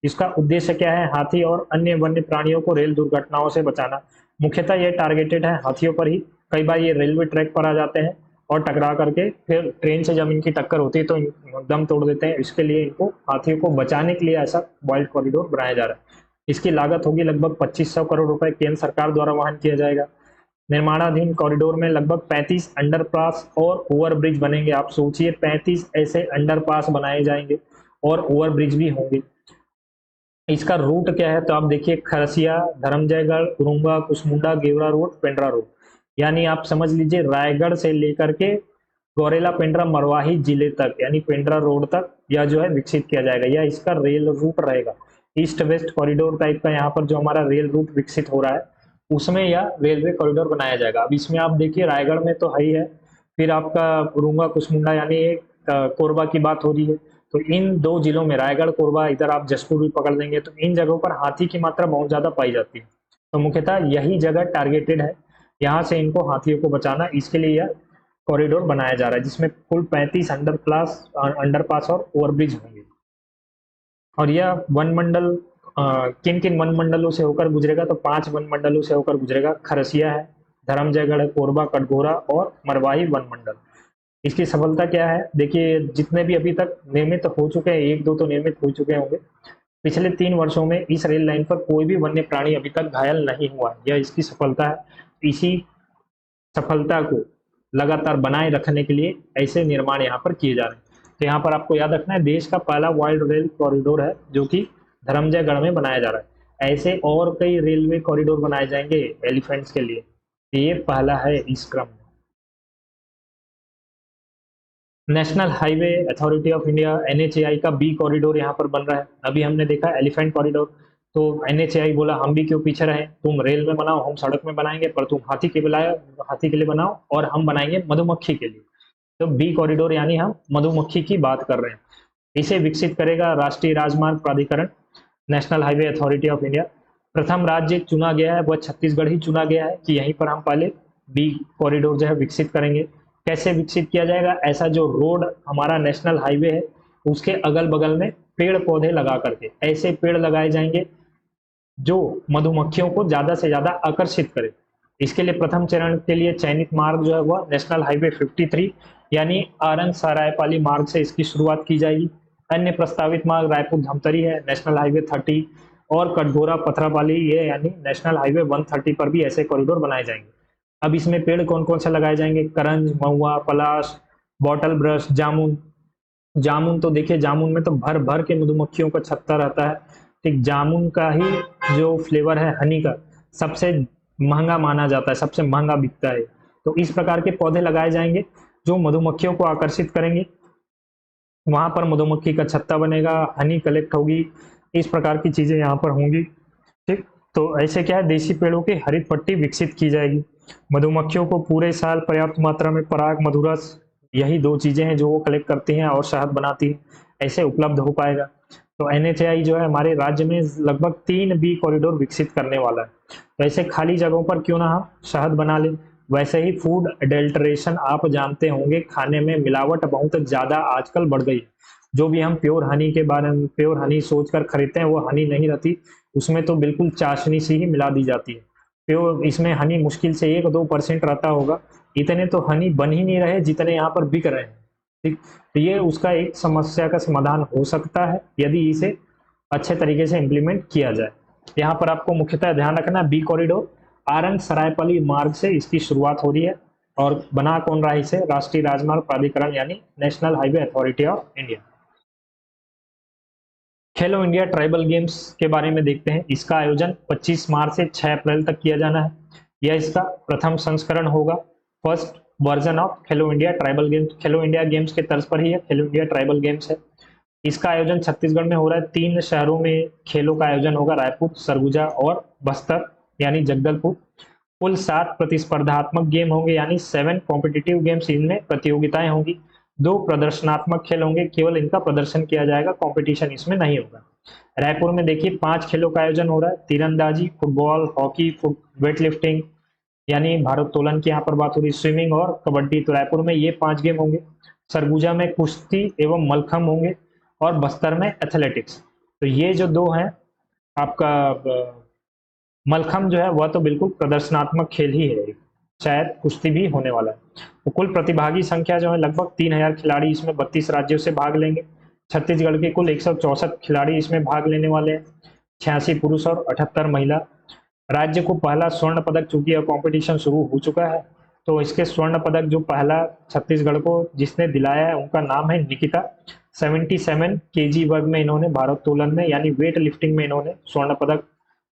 इसका उद्देश्य क्या है, हाथी और अन्य वन्य प्राणियों को रेल दुर्घटनाओं से बचाना। मुख्यतः ये टारगेटेड है हाथियों पर ही। कई बार ये रेलवे ट्रैक पर आ जाते हैं और टकरा करके फिर ट्रेन से जब इनकी टक्कर होती है तो दम तोड़ देते हैं। इसके लिए इनको, हाथियों को बचाने के लिए ऐसा वाइल्ड कॉरिडोर बनाया जा रहा है। इसकी लागत होगी लगभग 2500 करोड़ रुपए, केंद्र सरकार द्वारा वहन किया जाएगा। निर्माणाधीन कॉरिडोर में लगभग 35 अंडरपास और ओवरब्रिज बनेंगे। आप सोचिए 35 ऐसे अंडरपास बनाए जाएंगे और ओवरब्रिज भी होंगे। इसका रूट क्या है, तो आप देखिए, खरसिया, धर्मजयगढ़, उरुंगा, कुसमुंडा, गेवरा रोड, पेंड्रा रोड, यानी आप समझ लीजिए रायगढ़ से लेकर के गौरेला, पेंड्रा, मरवाही जिले तक, यानी पेंड्रा रोड तक यह जो है विकसित किया जाएगा, यह इसका रेल रूट रहेगा। ईस्ट वेस्ट कॉरिडोर टाइप का यहाँ पर जो हमारा रेल रूट विकसित हो रहा है उसमें यह रेलवे कॉरिडोर बनाया जाएगा। अब इसमें आप देखिए रायगढ़ में तो है ही है, फिर आपका रूंगा कुसमुंडा यानी कोरबा की बात हो रही है, तो इन दो जिलों में रायगढ़ कोरबा, इधर आप जशपुर भी पकड़ लेंगे, तो इन जगहों पर हाथी की मात्रा बहुत ज्यादा पाई जाती है। तो मुख्यतः यही जगह टारगेटेड है, यहाँ से इनको हाथियों को बचाना, इसके लिए यह कॉरिडोर बनाया जा रहा है जिसमें कुल 35 अंडरपास और ओवरब्रिज होंगे। और यह वन मंडल किन किन वन मंडलों से होकर गुजरेगा, तो 5 वन मंडलों से होकर गुजरेगा। खरसिया है, धर्मजयगढ़ है, कोरबा, कटघोरा और मरवाही वन मंडल। इसकी सफलता क्या है, देखिए जितने भी अभी तक निर्मित हो चुके हैं, एक दो तो निर्मित हो चुके होंगे, पिछले 3 वर्षों में इस रेल लाइन पर कोई भी वन्य प्राणी अभी तक घायल नहीं हुआ, यह इसकी सफलता है। इसी सफलता को लगातार बनाए रखने के लिए ऐसे निर्माण यहाँ पर किए जा रहे हैं। तो यहाँ पर आपको याद रखना है, देश का पहला वाइल्ड रेल कॉरिडोर है जो कि धर्मजयगढ़ में बनाया जा रहा है। ऐसे और कई रेलवे कॉरिडोर बनाए जाएंगे एलिफेंट्स के लिए, ये पहला है इस क्रम में। National highway authority of India NHAI का बी कॉरिडोर यहाँ पर बन रहा है। अभी हमने देखा एलिफेंट कॉरिडोर, तो NHAI बोला हम भी क्यों पीछे रहे, तुम रेल में बनाओ, हम सड़क में बनाएंगे, पर तुम हाथी के लिए बनाओ और हम बनाएंगे मधुमक्खी के लिए। तो बी कॉरिडोर यानी हम मधुमक्खी की बात कर रहे हैं। इसे विकसित करेगा राष्ट्रीय राजमार्ग प्राधिकरण, national highway authority of India. प्रथम राज्य चुना गया है वह छत्तीसगढ़ ही चुना गया है कि यहीं पर हम पहले बी कॉरिडोर जो है विकसित करेंगे। कैसे विकसित किया जाएगा, ऐसा जो रोड हमारा नेशनल हाईवे है उसके अगल बगल में पेड़ पौधे लगा करके ऐसे पेड़ लगाए जाएंगे जो मधुमक्खियों को ज्यादा से ज्यादा आकर्षित करे। इसके लिए प्रथम चरण के लिए चयनित मार्ग जो है वह नेशनल हाईवे 53 यानी आरंग सरायपाली मार्ग से इसकी शुरुआत की जाएगी। अन्य प्रस्तावित मार्ग रायपुर धमतरी है, नेशनल हाईवे 30 और कटघोरा पथरापाली ये यानी नेशनल हाईवे 130 पर भी ऐसे कॉरिडोर बनाए जाएंगे। अब इसमें पेड़ कौन कौन से लगाए जाएंगे, करंज, महुआ, पलाश, बॉटल ब्रश, जामुन। जामुन तो देखिए जामुन में तो भर भर के मधुमक्खियों का छत्ता रहता है, ठीक। जामुन का ही जो फ्लेवर है हनी का सबसे महंगा माना जाता है, सबसे महंगा बिकता है। तो इस प्रकार के पौधे लगाए जाएंगे जो मधुमक्खियों को आकर्षित करेंगे, वहां पर मधुमक्खी का छत्ता बनेगा, हनी कलेक्ट होगी, इस प्रकार की चीजें यहाँ पर होंगी, ठीक। तो ऐसे क्या है, देशी पेड़ों की हरित पट्टी विकसित की जाएगी। मधुमक्खियों को पूरे साल पर्याप्त मात्रा में पराग, मधुरस, यही 2 चीजें हैं जो वो कलेक्ट करती हैं और शहद बनाती हैं, ऐसे उपलब्ध हो पाएगा। तो NHAI जो है हमारे राज्य में लगभग 3 बी कॉरिडोर विकसित करने वाला है। तो ऐसे खाली जगहों पर क्यों ना हम शहद बना लें। वैसे ही फूड अडल्ट्रेशन आप जानते होंगे, खाने में मिलावट बहुत ज्यादा आजकल बढ़ गई है। जो भी हम प्योर हनी के बारे में प्योर हनी सोचकर खरीदते हैं वो हनी नहीं रहती, उसमें तो बिल्कुल चाशनी सी ही मिला दी जाती है। प्योर इसमें हनी मुश्किल से 1-2% रहता होगा, इतने तो हनी बन ही नहीं रहे जितने यहाँ पर बिक रहे हैं, ठीक। तो ये उसका एक समस्या का समाधान हो सकता है यदि इसे अच्छे तरीके से इम्प्लीमेंट किया जाए। यहाँ पर आपको मुख्यतः ध्यान रखना, बी कॉरिडोर आरंग सरायपाली मार्ग से इसकी शुरुआत हो रही है और बना कौन रहा है इसे, राष्ट्रीय राजमार्ग प्राधिकरण यानी national highway authority of India. Khelo India tribal games के बारे में देखते हैं। इसका आयोजन 25 मार्च से 6 अप्रैल तक किया जाना है। यह इसका प्रथम संस्करण होगा, first version of Khelo India tribal games. Khelo India games के तर्ज पर ही है खेलो इंडिया ट्राइबल गेम्स है। इसका आयोजन छत्तीसगढ़ में हो रहा है। 3 शहरों में खेलों का आयोजन होगा, रायपुर, सरगुजा और बस्तर यानी जगदलपुर। कुल 7 प्रतिस्पर्धात्मक गेम होंगे यानी 7 कॉम्पिटिटिव गेम्स, इनमें प्रतियोगिताएं होंगी। 2 प्रदर्शनात्मक खेल होंगे, केवल इनका प्रदर्शन किया जाएगा, कंपटीशन इसमें नहीं होगा। रायपुर में देखिए 5 खेलों का आयोजन हो रहा है, तीरंदाजी, फुटबॉल, हॉकी, वेट लिफ्टिंग यानी भारोत्तोलन की यहाँ पर बात हो रही, स्विमिंग और कबड्डी। तो रायपुर में ये 5 गेम होंगे। सरगुजा में कुश्ती एवं मलखम होंगे और बस्तर में एथलेटिक्स। तो ये जो 2 हैं आपका मलखम जो है वह तो बिल्कुल प्रदर्शनात्मक खेल ही है, शायद कुश्ती भी होने वाला है। तो कुल प्रतिभागी संख्या जो है लगभग 3000 खिलाड़ी इसमें 32 राज्यों से भाग लेंगे। छत्तीसगढ़ के कुल 164 खिलाड़ी इसमें भाग लेने वाले हैं, 86 पुरुष और 78 महिला। राज्य को पहला स्वर्ण पदक, चूंकि यह कॉम्पिटिशन शुरू हो चुका है तो इसके स्वर्ण पदक जो पहला छत्तीसगढ़ को जिसने दिलाया है उनका नाम है निकिता। 77 kg वर्ग में इन्होंने भारोत्तोलन में यानी वेट लिफ्टिंग में इन्होंने स्वर्ण पदक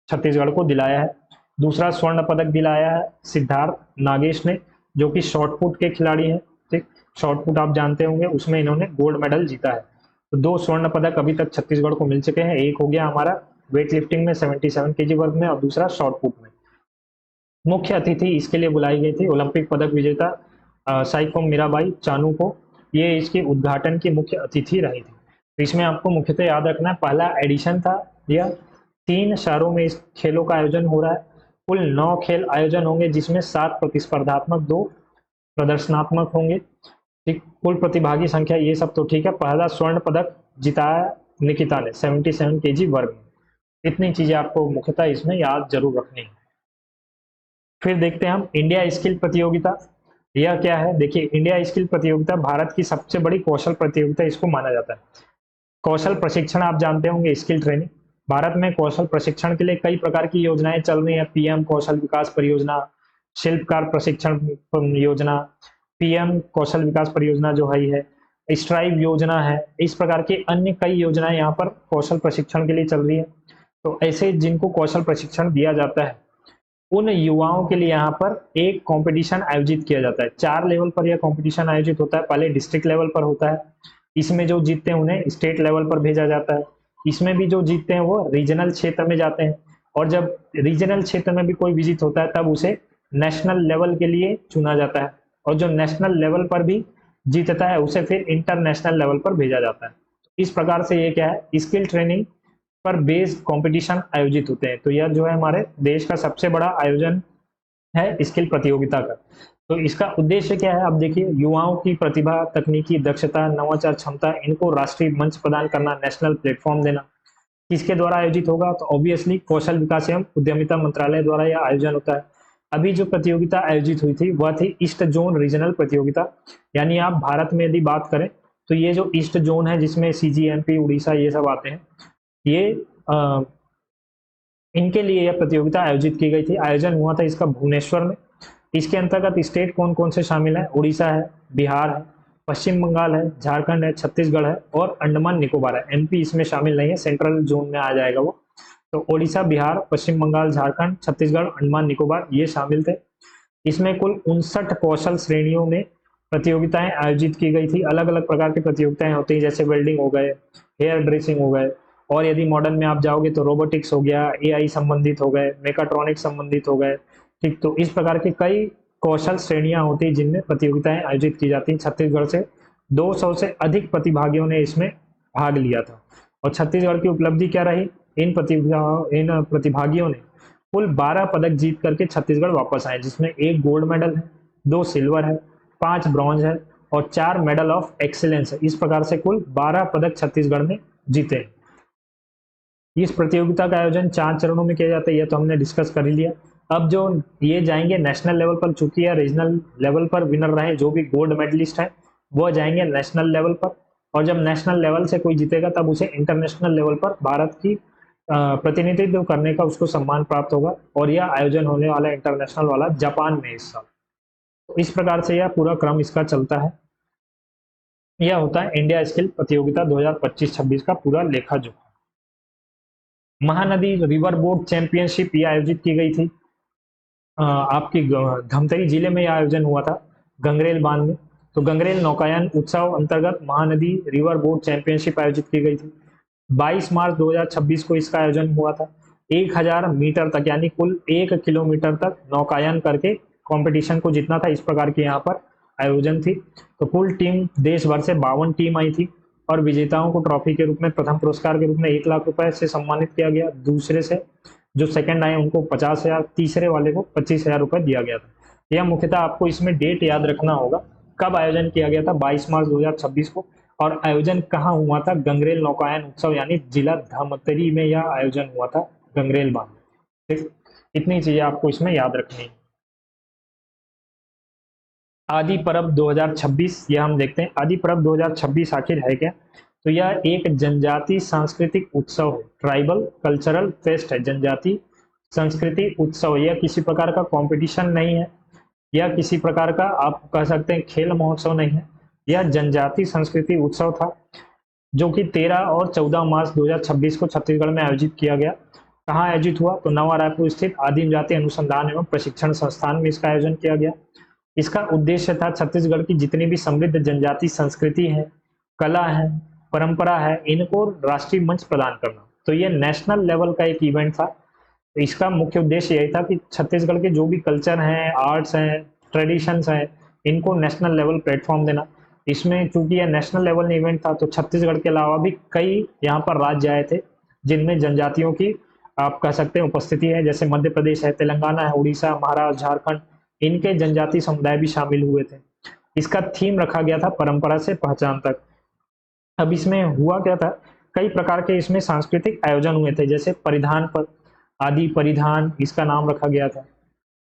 छत्तीसगढ़ को दिलाया है। दूसरा स्वर्ण पदक दिलाया है सिद्धार्थ नागेश ने, जो कि शॉर्ट पुट के खिलाड़ी हैं, ठीक। शॉर्ट पुट आप जानते होंगे, उसमें इन्होंने गोल्ड मेडल जीता है। तो 2 स्वर्ण पदक अभी तक छत्तीसगढ़ को मिल चुके हैं। एक हो गया हमारा वेट लिफ्टिंग में 77 केजी वर्ग में और दूसरा शॉर्ट पुट में। मुख्य अतिथि इसके लिए बुलाई गई थी ओलंपिक पदक विजेता साइकोम मीराबाई चानू को, ये इसके उद्घाटन की मुख्य अतिथि रही थी। तो इसमें आपको मुख्यतः याद रखना है पहला एडिशन था, यह 3 शहरों में इस खेलों का आयोजन हो रहा है। कुल 9 खेल आयोजन होंगे जिसमें 7 प्रतिस्पर्धात्मक 2 प्रदर्शनात्मक होंगे। ठीक, कुल प्रतिभागी संख्या ये सब तो ठीक है। पहला स्वर्ण पदक जिताया निकिता ने 77 केजी वर्ग में। इतनी चीजें आपको मुख्यतः इसमें याद जरूर रखनी है। फिर देखते हैं हम इंडिया स्किल प्रतियोगिता। यह क्या है, देखिए इंडिया स्किल प्रतियोगिता भारत की सबसे बड़ी कौशल प्रतियोगिता इसको माना जाता है। कौशल प्रशिक्षण आप जानते होंगे, स्किल ट्रेनिंग। भारत में कौशल प्रशिक्षण के लिए कई प्रकार की योजनाएं चल रही हैं। पीएम कौशल विकास परियोजना, शिल्पकार प्रशिक्षण योजना, पीएम कौशल विकास परियोजना जो है, स्ट्राइव योजना है। इस प्रकार की अन्य कई योजनाएं यहाँ पर कौशल प्रशिक्षण के लिए चल रही है। तो ऐसे जिनको कौशल प्रशिक्षण दिया जाता है उन युवाओं के लिए यहाँ पर एक कंपटीशन आयोजित किया जाता है। 4 लेवल पर यह कंपटीशन आयोजित होता है। पहले डिस्ट्रिक्ट लेवल पर होता है, इसमें जो जीतते हैं उन्हें स्टेट लेवल पर भेजा जाता है। इसमें भी जो जीतते हैं वो रीजनल क्षेत्र में जाते हैं, और जब रीजनल क्षेत्र में भी कोई विजिट होता है तब उसे नेशनल लेवल के लिए चुना जाता है, और जो नेशनल लेवल पर भी जीतता है उसे फिर इंटरनेशनल लेवल पर भेजा जाता है। इस प्रकार से ये क्या है, स्किल ट्रेनिंग पर बेस्ड कंपटीशन आयोजित होते हैं। तो यह जो है हमारे देश का सबसे बड़ा आयोजन है स्किल प्रतियोगिता का। तो इसका उद्देश्य क्या है, अब देखिए युवाओं की प्रतिभा, तकनीकी दक्षता, नवाचार क्षमता, इनको राष्ट्रीय मंच प्रदान करना, नेशनल प्लेटफॉर्म देना। किसके द्वारा आयोजित होगा, तो ऑब्वियसली कौशल विकास एवं उद्यमिता मंत्रालय द्वारा यह आयोजन होता है। अभी जो प्रतियोगिता आयोजित हुई थी वह थी ईस्ट जोन रीजनल प्रतियोगिता। यानी आप भारत में यदि बात करें तो ये जो ईस्ट जोन है जिसमें सीजीएमपी, उड़ीसा ये सब आते हैं, ये इनके लिए यह प्रतियोगिता आयोजित की गई थी। आयोजन हुआ था इसका भुवनेश्वर में। इसके अंतर्गत स्टेट कौन कौन से शामिल है, उड़ीसा है, बिहार है, पश्चिम बंगाल है, झारखंड है, छत्तीसगढ़ है और अंडमान निकोबार है। एमपी इसमें शामिल नहीं है, सेंट्रल जोन में आ जाएगा वो। तो उड़ीसा, बिहार, पश्चिम बंगाल, झारखंड, छत्तीसगढ़, अंडमान निकोबार ये शामिल थे। इसमें कुल 59 कौशल श्रेणियों में प्रतियोगिताएं आयोजित की गई थी। अलग अलग प्रकार की प्रतियोगिताएं होती हैं, जैसे वेल्डिंग हो गए, हेयर ड्रेसिंग हो गए, और यदि मॉडर्न में आप जाओगे तो रोबोटिक्स हो गया, एआई संबंधित हो गए, मेकाट्रॉनिक्स संबंधित हो गए। ठीक, तो इस प्रकार की कई कौशल श्रेणियां होती हैं जिनमें प्रतियोगिताएं आयोजित की जाती हैं। छत्तीसगढ़ से 200 से अधिक प्रतिभागियों ने इसमें भाग लिया था। और छत्तीसगढ़ की उपलब्धि क्या रही, इन प्रतिभागियों ने कुल 12 पदक जीत करके छत्तीसगढ़ वापस आए, जिसमें 1 गोल्ड मेडल है, 2 सिल्वर है, 5 ब्रॉन्ज है और 4 मेडल ऑफ एक्सीलेंस है। इस प्रकार से कुल 12 पदक छत्तीसगढ़ ने जीते हैं। इस प्रतियोगिता का आयोजन 4 चरणों में किया जाता है, यह तो हमने डिस्कस कर ही लिया। अब जो ये जाएंगे नेशनल लेवल पर, चूंकि या रीजनल लेवल पर विनर रहे जो भी गोल्ड मेडलिस्ट है वो जाएंगे नेशनल लेवल पर, और जब नेशनल लेवल से कोई जीतेगा तब उसे इंटरनेशनल लेवल पर भारत की प्रतिनिधित्व करने का उसको सम्मान प्राप्त होगा। और यह आयोजन होने वाला इंटरनेशनल वाला जापान में इस साल। तो इस प्रकार से यह पूरा क्रम इसका चलता है। यह होता है इंडिया स्किल प्रतियोगिता 2025-26 का पूरा लेखा जोखा। महानदी रिवर बोट चैंपियनशिप ये आयोजित की गई थी आपकी धमतरी जिले में यह आयोजन हुआ था, गंगरेल बांध में। तो गंगरेल नौकायन उत्सव अंतर्गत महानदी रिवर बोट चैंपियनशिप आयोजित की गई थी। 22 मार्च 2026 को इसका आयोजन हुआ था। 1000 मीटर तक यानी कुल 1 किलोमीटर तक नौकायन करके कंपटीशन को जीतना था। इस प्रकार की यहाँ पर आयोजन थी। तो कुल टीम देश भर से 52 टीम आई थी, और विजेताओं को ट्रॉफी के रूप में प्रथम पुरस्कार के रूप में 1 लाख रुपए से सम्मानित किया गया। दूसरे से जो सेकंड आए उनको 50,000, तीसरे वाले को 25,000 रुपए दिया गया था। यह मुख्यतः आपको इसमें डेट याद रखना होगा, कब आयोजन किया गया था, 22 मार्च 2026 को। और आयोजन कहाँ हुआ था, गंगरेल नौकायन उत्सव यानी जिला धमतरी में यह आयोजन हुआ था, गंगरेल बांध। ठीक, इतनी चीजें आपको इसमें याद रखनी है। आदि पर्व 2026 यह हम देखते हैं। आदि पर्व 2026 आखिर है क्या, तो यह एक जनजाति सांस्कृतिक उत्सव है, ट्राइबल कल्चरल फेस्ट है। जनजाति संस्कृति उत्सव, यह किसी प्रकार का कंपटीशन नहीं है, यह किसी प्रकार का आप कह सकते हैं खेल महोत्सव नहीं है। यह जनजाति संस्कृति उत्सव था जो कि 13 और 14 मार्च 2026 को छत्तीसगढ़ में आयोजित किया गया। कहाँ आयोजित हुआ, तो नवा रायपुर स्थित आदिम जाति अनुसंधान एवं प्रशिक्षण संस्थान में इसका आयोजन किया गया। इसका उद्देश्य था छत्तीसगढ़ की जितनी भी समृद्ध जनजाति संस्कृति है, कला है, परंपरा है, इनको राष्ट्रीय मंच प्रदान करना। तो ये नेशनल लेवल का एक इवेंट था। तो इसका मुख्य उद्देश्य यही था कि छत्तीसगढ़ के जो भी कल्चर हैं, आर्ट्स हैं, ट्रेडिशंस हैं, इनको नेशनल लेवल प्लेटफॉर्म देना। इसमें चूंकि यह नेशनल लेवल इवेंट था, तो छत्तीसगढ़ के अलावा भी कई यहाँ पर राज्य आए थे जिनमें जनजातियों की आप कह सकते हैं उपस्थिति है, जैसे मध्य प्रदेश है, तेलंगाना है, उड़ीसा, महाराष्ट्र, झारखंड, इनके जनजातीय समुदाय भी शामिल हुए थे। इसका थीम रखा गया था परंपरा से पहचान तक। अब इसमें हुआ क्या था, कई प्रकार के इसमें सांस्कृतिक आयोजन हुए थे, जैसे परिधान पर आदि परिधान इसका नाम रखा गया था,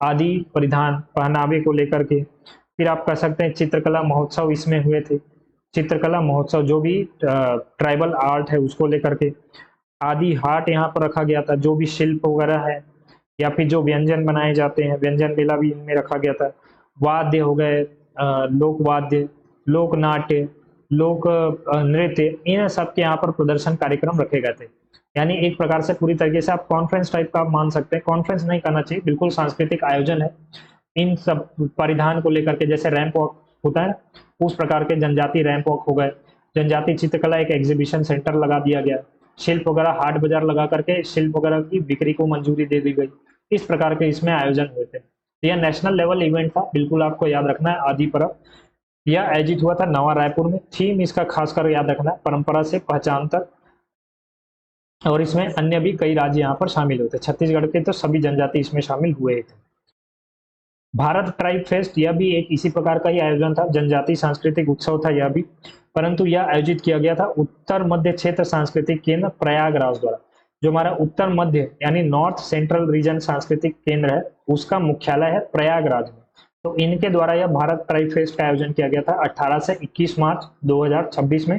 आदि परिधान पहनावे को लेकर के। फिर आप कह सकते हैं चित्रकला महोत्सव इसमें हुए थे, चित्रकला महोत्सव जो भी ट्राइबल आर्ट है उसको लेकर के। आदि हाट यहाँ पर रखा गया था, जो भी शिल्प वगैरह है या फिर जो व्यंजन बनाए जाते हैं, व्यंजन मेला भी इनमें रखा गया था। वाद्य हो गए, लोक वाद्य, लोक नाट्य, लोक नृत्य, इन सब के यहाँ पर प्रदर्शन कार्यक्रम रखे गए थे। यानी एक प्रकार से पूरी तरीके से आप कॉन्फ्रेंस टाइप का आप मान सकते हैं, कॉन्फ्रेंस नहीं करना चाहिए, बिल्कुल सांस्कृतिक आयोजन है। इन सब परिधान को लेकर के, जैसे रैंप वॉक होता है उस प्रकार के जनजाति रैंप वॉक हो गए, जनजाति चित्रकला एक एग्जीबिशन सेंटर लगा दिया गया, शिल्प वगैरह हाट बाजार लगा करके शिल्प वगैरह की बिक्री को मंजूरी दे दी गई। इस प्रकार के इसमें आयोजन हुए थे। यह नेशनल लेवल इवेंट था, बिल्कुल आपको याद रखना है। आदि पर्व यह आयोजित हुआ था नवा रायपुर में। थीम इसका खासकर याद रखना है, परंपरा से पहचान तक। और इसमें अन्य भी कई राज्य यहाँ पर शामिल होते, छत्तीसगढ़ के तो सभी जनजाति इसमें शामिल हुए थे। भारत ट्राइब फेस्ट यह भी एक इसी प्रकार का ही आयोजन था, जनजाति सांस्कृतिक उत्सव था यह भी, परंतु यह आयोजित किया गया था उत्तर मध्य क्षेत्र सांस्कृतिक केंद्र प्रयागराज द्वारा। जो हमारा उत्तर मध्य यानी नॉर्थ सेंट्रल रीजन सांस्कृतिक केंद्र है, उसका मुख्यालय है प्रयागराज में। तो इनके द्वारा यह भारत ट्राइब फेस्ट का आयोजन किया गया था 18 से 21 मार्च 2026 में।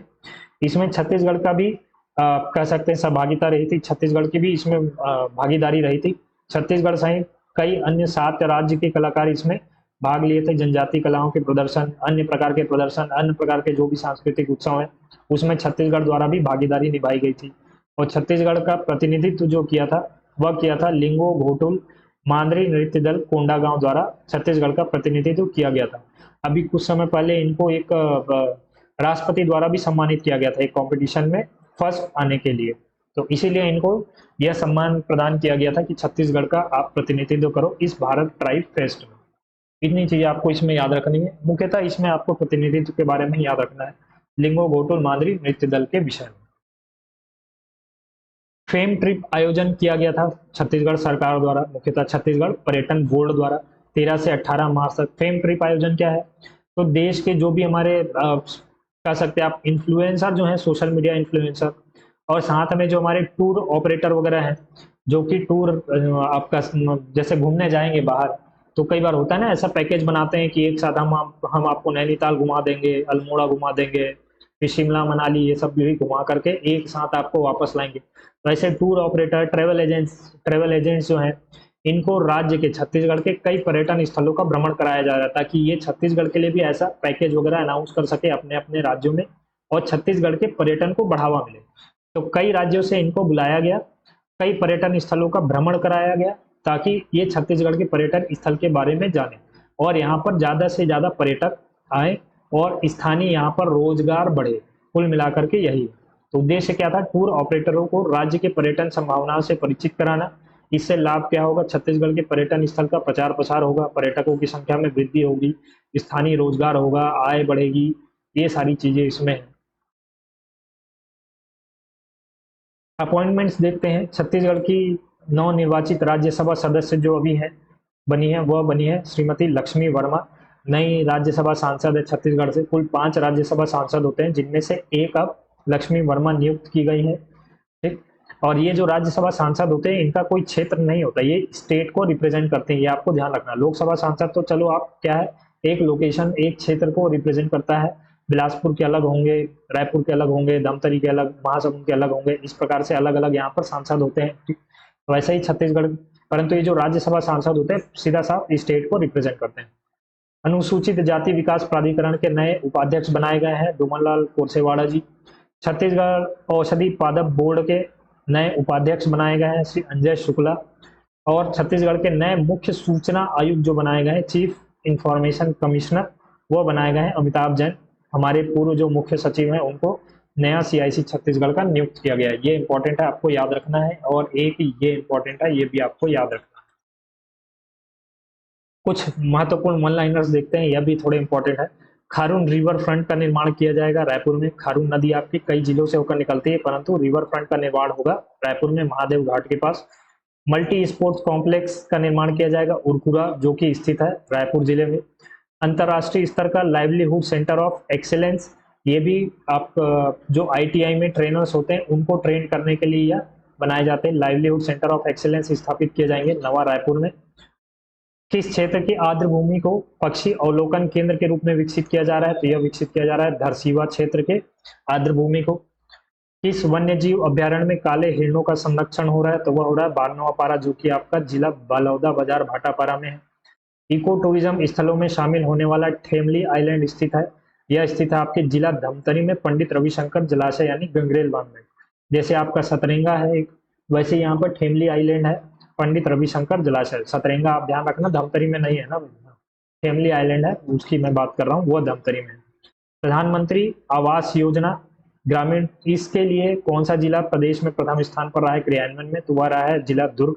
इसमें छत्तीसगढ़ का भी कह सकते हैं सहभागिता रही थी, छत्तीसगढ़ की भी इसमें भागीदारी रही थी। छत्तीसगढ़ सहित कई अन्य 7 राज्य के कलाकार इसमें भाग लिए थे। जनजाति कलाओं के प्रदर्शन, अन्य प्रकार के प्रदर्शन, अन्य प्रकार के जो भी सांस्कृतिक उत्सव हैं उसमें छत्तीसगढ़ द्वारा भी भागीदारी निभाई गई थी। और छत्तीसगढ़ का प्रतिनिधित्व जो किया था वह किया था लिंगो घोटुल मांदरी नृत्य दल कोंडागांव द्वारा छत्तीसगढ़ का प्रतिनिधित्व किया गया था। अभी कुछ समय पहले इनको एक राष्ट्रपति द्वारा भी सम्मानित किया गया था एक कॉम्पिटिशन में फर्स्ट आने के लिए। तो इसीलिए इनको यह सम्मान प्रदान किया गया था कि छत्तीसगढ़ का आप प्रतिनिधित्व करो इस भारत ट्राइब फेस्ट में। इतनी चीजें आपको इसमें याद रखनी है। मुख्यतः इसमें आपको प्रतिनिधित्व के बारे में याद रखना है, लिंगो घोटुल मांदरी नृत्य दल के विषय में। फेम ट्रिप आयोजन किया गया था छत्तीसगढ़ सरकार द्वारा, मुख्यतः छत्तीसगढ़ पर्यटन बोर्ड द्वारा 13 से 18 मार्च तक। फेम ट्रिप आयोजन क्या है, तो देश के जो भी हमारे कह सकते हैं आप इन्फ्लुएंसर जो हैं, सोशल मीडिया इन्फ्लुएंसर, और साथ में जो हमारे टूर ऑपरेटर वगैरह हैं जो कि टूर आपका जैसे घूमने जाएंगे बाहर, तो कई बार होता है ना ऐसा पैकेज बनाते हैं कि एक साथ हम आपको नैनीताल घुमा देंगे, अल्मोड़ा घुमा देंगे, फिर शिमला मनाली ये सब भी घुमा करके एक साथ आपको वापस लाएंगे। वैसे टूर ऑपरेटर ट्रेवल एजेंट्स जो हैं इनको राज्य के छत्तीसगढ़ के कई पर्यटन स्थलों का भ्रमण कराया जा रहा है ताकि ये छत्तीसगढ़ के लिए भी ऐसा पैकेज वगैरह अनाउंस कर सके अपने अपने राज्यों में और छत्तीसगढ़ के पर्यटन को बढ़ावा मिले। तो कई राज्यों से इनको बुलाया गया, कई पर्यटन स्थलों का भ्रमण कराया गया ताकि ये छत्तीसगढ़ के पर्यटन स्थल के बारे में जाने और यहाँ पर ज़्यादा से ज़्यादा पर्यटक आए और स्थानीय यहाँ पर रोजगार बढ़े। कुल मिलाकर के यही है। तो उद्देश्य क्या था, टूर ऑपरेटरों को राज्य के पर्यटन संभावनाओं से परिचित कराना। इससे लाभ क्या होगा, छत्तीसगढ़ के पर्यटन स्थल का प्रचार प्रसार होगा, पर्यटकों की संख्या में वृद्धि होगी, स्थानीय रोजगार होगा, आय बढ़ेगी, ये सारी चीजें इसमें है। अपॉइंटमेंट्स देखते हैं। छत्तीसगढ़ की नवनिर्वाचित राज्यसभा सदस्य जो अभी है बनी है, वह बनी है श्रीमती लक्ष्मी वर्मा, नई राज्यसभा सांसद है छत्तीसगढ़ से। कुल 5 राज्यसभा सांसद होते हैं जिनमें से एक अब लक्ष्मी वर्मा नियुक्त की गई है। ठीक, और ये जो राज्यसभा सांसद होते हैं इनका कोई क्षेत्र नहीं होता, ये स्टेट को रिप्रेजेंट करते हैं, ये आपको ध्यान रखना। लोकसभा सांसद तो चलो आप क्या है, एक लोकेशन एक क्षेत्र को रिप्रेजेंट करता है, बिलासपुर के अलग होंगे, रायपुर के अलग होंगे, धमतरी के अलग, महासमुंद के अलग होंगे, इस प्रकार से अलग अलग यहाँ पर सांसद होते हैं। वैसे ही छत्तीसगढ़, परंतु ये जो राज्यसभा सांसद होते हैं सीधा साफ स्टेट को रिप्रेजेंट करते हैं। अनुसूचित जाति विकास प्राधिकरण के नए उपाध्यक्ष बनाए गए हैं डूमनलाल कोरसेवाड़ा जी। छत्तीसगढ़ औषधि पादप बोर्ड के नए उपाध्यक्ष बनाए गए हैं श्री अंजय शुक्ला। और छत्तीसगढ़ के नए मुख्य सूचना आयुक्त जो बनाए गए हैं, चीफ इंफॉर्मेशन कमिश्नर, वो बनाए गए हैं अमिताभ जैन। हमारे पूर्व जो मुख्य सचिव हैं उनको नया CIC छत्तीसगढ़ का नियुक्त किया गया है। ये इंपॉर्टेंट है, आपको याद रखना है। और एक ये इंपॉर्टेंट है, ये भी आपको याद रखना है। कुछ महत्वपूर्ण वन लाइनर्स देखते हैं, यह भी थोड़े इंपॉर्टेंट है। खारून रिवर फ्रंट का निर्माण किया जाएगा रायपुर में। खारून नदी आपकी कई जिलों से होकर निकलती है, परंतु रिवर फ्रंट का निर्माण होगा रायपुर में, महादेव घाट के पास। मल्टी स्पोर्ट्स कॉम्प्लेक्स का निर्माण किया जाएगा उरकुरा, जो कि स्थित है रायपुर जिले में। अंतर्राष्ट्रीय स्तर का लाइवलीहुड सेंटर ऑफ एक्सीलेंस, ये भी आप जो ITI में ट्रेनर्स होते हैं उनको ट्रेन करने के लिए यह बनाए जाते हैं। लाइवलीहुड सेंटर ऑफ एक्सीलेंस स्थापित किए जाएंगे नवा रायपुर में। किस क्षेत्र की आर्द्र भूमि को पक्षी अवलोकन केंद्र के रूप में विकसित किया जा रहा है? तो यह विकसित किया जा रहा है धरसीवा क्षेत्र के आर्द्र भूमि को। किस वन्य जीव अभ्यारण्य में काले हिरणों का संरक्षण हो रहा है? तो वह हो रहा है बारनवापारा, जो कि आपका जिला बलौदा बाजार भाटापारा में है। इको टूरिज्म स्थलों में शामिल होने वाला ठेमली आइलैंड स्थित है। यह स्थित है आपके जिला धमतरी में, पंडित रविशंकर जलाशय यानी गंगरेल बांध में। जैसे आपका सतरेंगा है एक, वैसे यहाँ पर ठेमली आइलैंड है, पंडित रविशंकर जलाशय। सतरेंगा आप ध्यान रखना धमतरी में नहीं है ना, ठेमली आइलैंड है, उसकी मैं बात कर रहा हूँ, वह धमतरी में है। प्रधानमंत्री आवास योजना ग्रामीण, इसके लिए कौन सा जिला प्रदेश में प्रथम स्थान पर रहा है क्रियान्वयन में? तो वह रहा है जिला दुर्ग।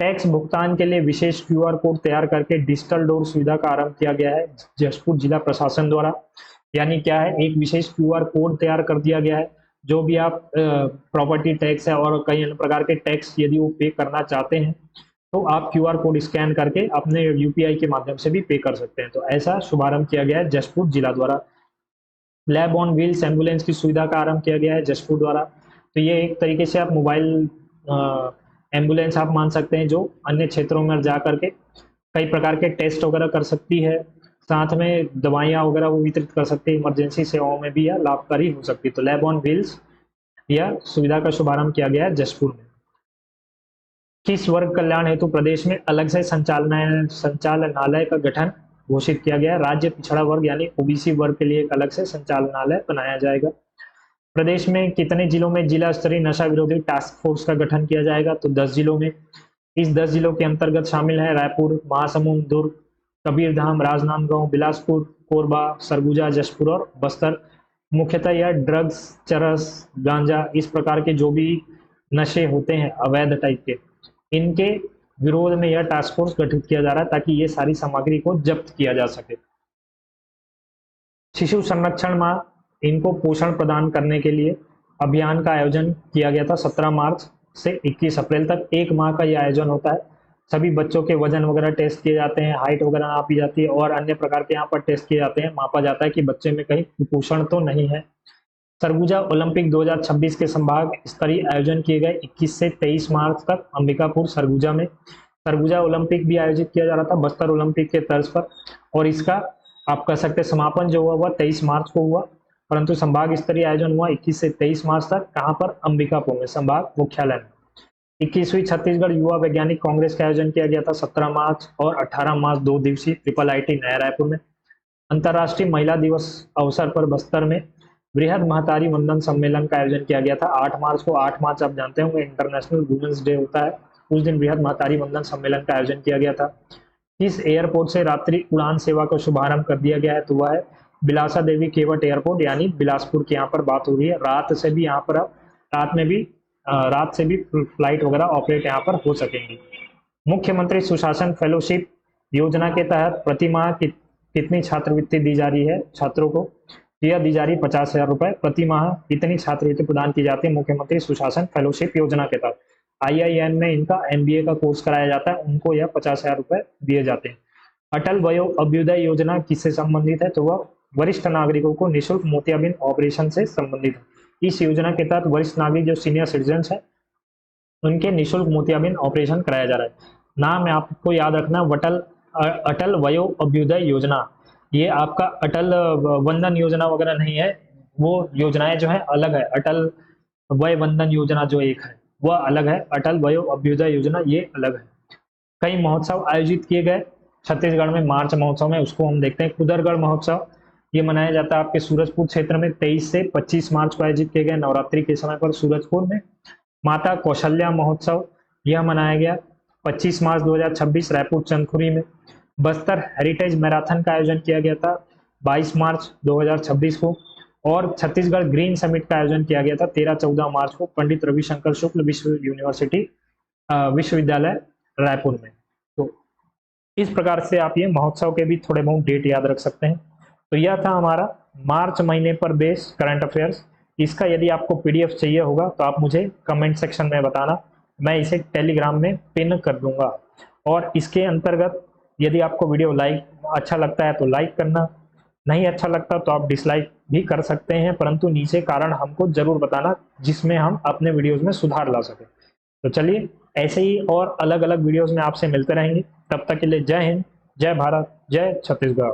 टैक्स भुगतान के लिए विशेष QR कोड तैयार करके डिजिटल डोर सुविधा का आरंभ किया गया है जशपुर जिला प्रशासन द्वारा। यानी क्या है, एक विशेष QR कोड तैयार कर दिया गया है। जो भी आप प्रॉपर्टी टैक्स है और कई अन्य प्रकार के टैक्स यदि वो पे करना चाहते हैं, तो आप QR कोड स्कैन करके अपने UPI के माध्यम से भी पे कर सकते हैं। तो ऐसा शुभारंभ किया गया है जशपुर जिला द्वारा। लैब ऑन व्हील्स एम्बुलेंस की सुविधा का आरंभ किया गया है जशपुर द्वारा। तो ये एक तरीके से आप मोबाइल एम्बुलेंस आप मान सकते हैं, जो अन्य क्षेत्रों में जा करके कई प्रकार के टेस्ट वगैरह कर सकती है, साथ में दवाइयाँ वगैरह वो वितरित कर सकती है। इमरजेंसी सेवाओं में भी यह लाभकारी हो सकती है। तो लैब ऑन व्हील्स यह सुविधा का शुभारंभ किया गया है जशपुर में। किस वर्ग कल्याण हेतु प्रदेश में अलग से संचालनालय का गठन घोषित किया गया? राज्य पिछड़ा वर्ग यानी OBC वर्ग के लिए एक अलग से संचालनालय बनाया जाएगा। प्रदेश में कितने जिलों में जिला स्तरीय नशा विरोधी टास्क फोर्स का गठन किया जाएगा? तो 10 जिलों में। इस 10 जिलों के अंतर्गत शामिल है रायपुर, महासमुंद, दुर्ग, कबीरधाम, राजनांदगांव, बिलासपुर, कोरबा, सरगुजा, जशपुर और बस्तर। मुख्यतः यह ड्रग्स, चरस, गांजा, इस प्रकार के जो भी नशे होते हैं अवैध टाइप के, इनके विरोध में यह टास्क फोर्स गठित किया जा रहा है ताकि ये सारी सामग्री को जब्त किया जा सके। शिशु संरक्षण माह, इनको पोषण प्रदान करने के लिए अभियान का आयोजन किया गया था 17 मार्च से 21 अप्रैल तक। एक माह का यह आयोजन होता है। सभी बच्चों के वजन वगैरह टेस्ट किए जाते हैं, हाइट वगैरह नापी जाती है और अन्य प्रकार के यहाँ पर टेस्ट किए जाते हैं, मापा जाता है कि बच्चे में कहीं कुपोषण तो नहीं है। सरगुजा ओलंपिक 2026 के संभाग स्तरीय आयोजन किए गए 21 से 23 मार्च तक अंबिकापुर सरगुजा में। सरगुजा ओलंपिक भी आयोजित किया जा रहा था बस्तर ओलंपिक के तर्ज पर, और इसका आप कह सकते समापन जो हुआ वह 23 मार्च को हुआ, परंतु संभाग स्तरीय आयोजन हुआ 21 से 23 मार्च तक। कहां पर? अंबिकापुर में, संभाग मुख्यालय में। 21वीं छत्तीसगढ़ युवा वैज्ञानिक कांग्रेस का आयोजन किया गया था 17 मार्च और 18 मार्च 2 दिवसीय IIIT नया रायपुर में। अंतर्राष्ट्रीय महिला दिवस अवसर पर बस्तर में बृहद महतारी वंदन सम्मेलन का आयोजन किया गया था 8 मार्च को। 8 मार्च आप जानते होंगे इंटरनेशनल वुमेन्स डे होता है, उस दिन बृहद महतारी वंदन सम्मेलन का आयोजन किया गया था। किस एयरपोर्ट से रात्रि उड़ान सेवा का शुभारंभ कर दिया गया है? तो वह है बिलासा देवी केवट एयरपोर्ट, यानी बिलासपुर की यहाँ पर बात हो रही है। रात से भी यहाँ पर रात से भी फ्लाइट वगैरह ऑपरेट यहाँ पर हो सकेंगी। मुख्यमंत्री सुशासन फेलोशिप योजना के तहत प्रति माह कितनी छात्रवृत्ति दी जा रही है छात्रों को? यह दी जा रही 50,000 रुपए प्रति माह। इतनी छात्रवृत्ति प्रदान की जाती है मुख्यमंत्री सुशासन फेलोशिप योजना के तहत। IIM में इनका MBA का कोर्स कराया जाता है, उनको यह 50,000 रुपए दिए जाते हैं। अटल वयो अभ्युदय योजना किससे संबंधित है? तो वह वरिष्ठ नागरिकों को निःशुल्क मोतियाबिंद ऑपरेशन से संबंधित है। इस योजना के तहत वरिष्ठ नागरिक जो सीनियर सिटीजन है उनके निःशुल्क मोतियाबिंद ऑपरेशन कराया जा रहा है। नाम है आपको याद रखना, अटल वयो अभ्युदय योजना। ये आपका अटल वंदन योजना वगैरह नहीं है, वो योजनाएं जो है अलग है। अटल वय वंदन योजना जो एक है वह अलग है, अटल वयो अभ्युदय योजना ये अलग है। कई महोत्सव आयोजित किए गए छत्तीसगढ़ में मार्च महोत्सव में, उसको हम देखते हैं। कुदरगढ़ महोत्सव ये मनाया जाता है आपके सूरजपुर क्षेत्र में 23 से 25 मार्च को आयोजित किए गए नवरात्रि के समय पर सूरजपुर में। माता कौशल्या महोत्सव यह मनाया गया 25 मार्च 2026 रायपुर चंदखुरी में। बस्तर हेरिटेज मैराथन का आयोजन किया गया था 22 मार्च 2026 को। और छत्तीसगढ़ ग्रीन समिट का आयोजन किया गया था 13-14 मार्च को पंडित रविशंकर शुक्ल विश्वविद्यालय रायपुर में। तो इस प्रकार से आप ये महोत्सव के भी थोड़े बहुत डेट याद रख सकते हैं। तो यह था हमारा मार्च महीने पर बेस करंट अफेयर्स। इसका यदि आपको पीडीएफ चाहिए होगा तो आप मुझे कमेंट सेक्शन में बताना, मैं इसे टेलीग्राम में पिन कर दूंगा। और इसके अंतर्गत यदि आपको वीडियो अच्छा लगता है तो लाइक करना, नहीं अच्छा लगता तो आप डिसलाइक भी कर सकते हैं, परंतु नीचे कारण हमको जरूर बताना जिसमें हम अपने वीडियोस में सुधार ला सकें। तो चलिए ऐसे ही और अलग अलग वीडियोस में आपसे मिलते रहेंगे। तब तक के लिए जय हिंद, जय भारत, जय छत्तीसगढ़।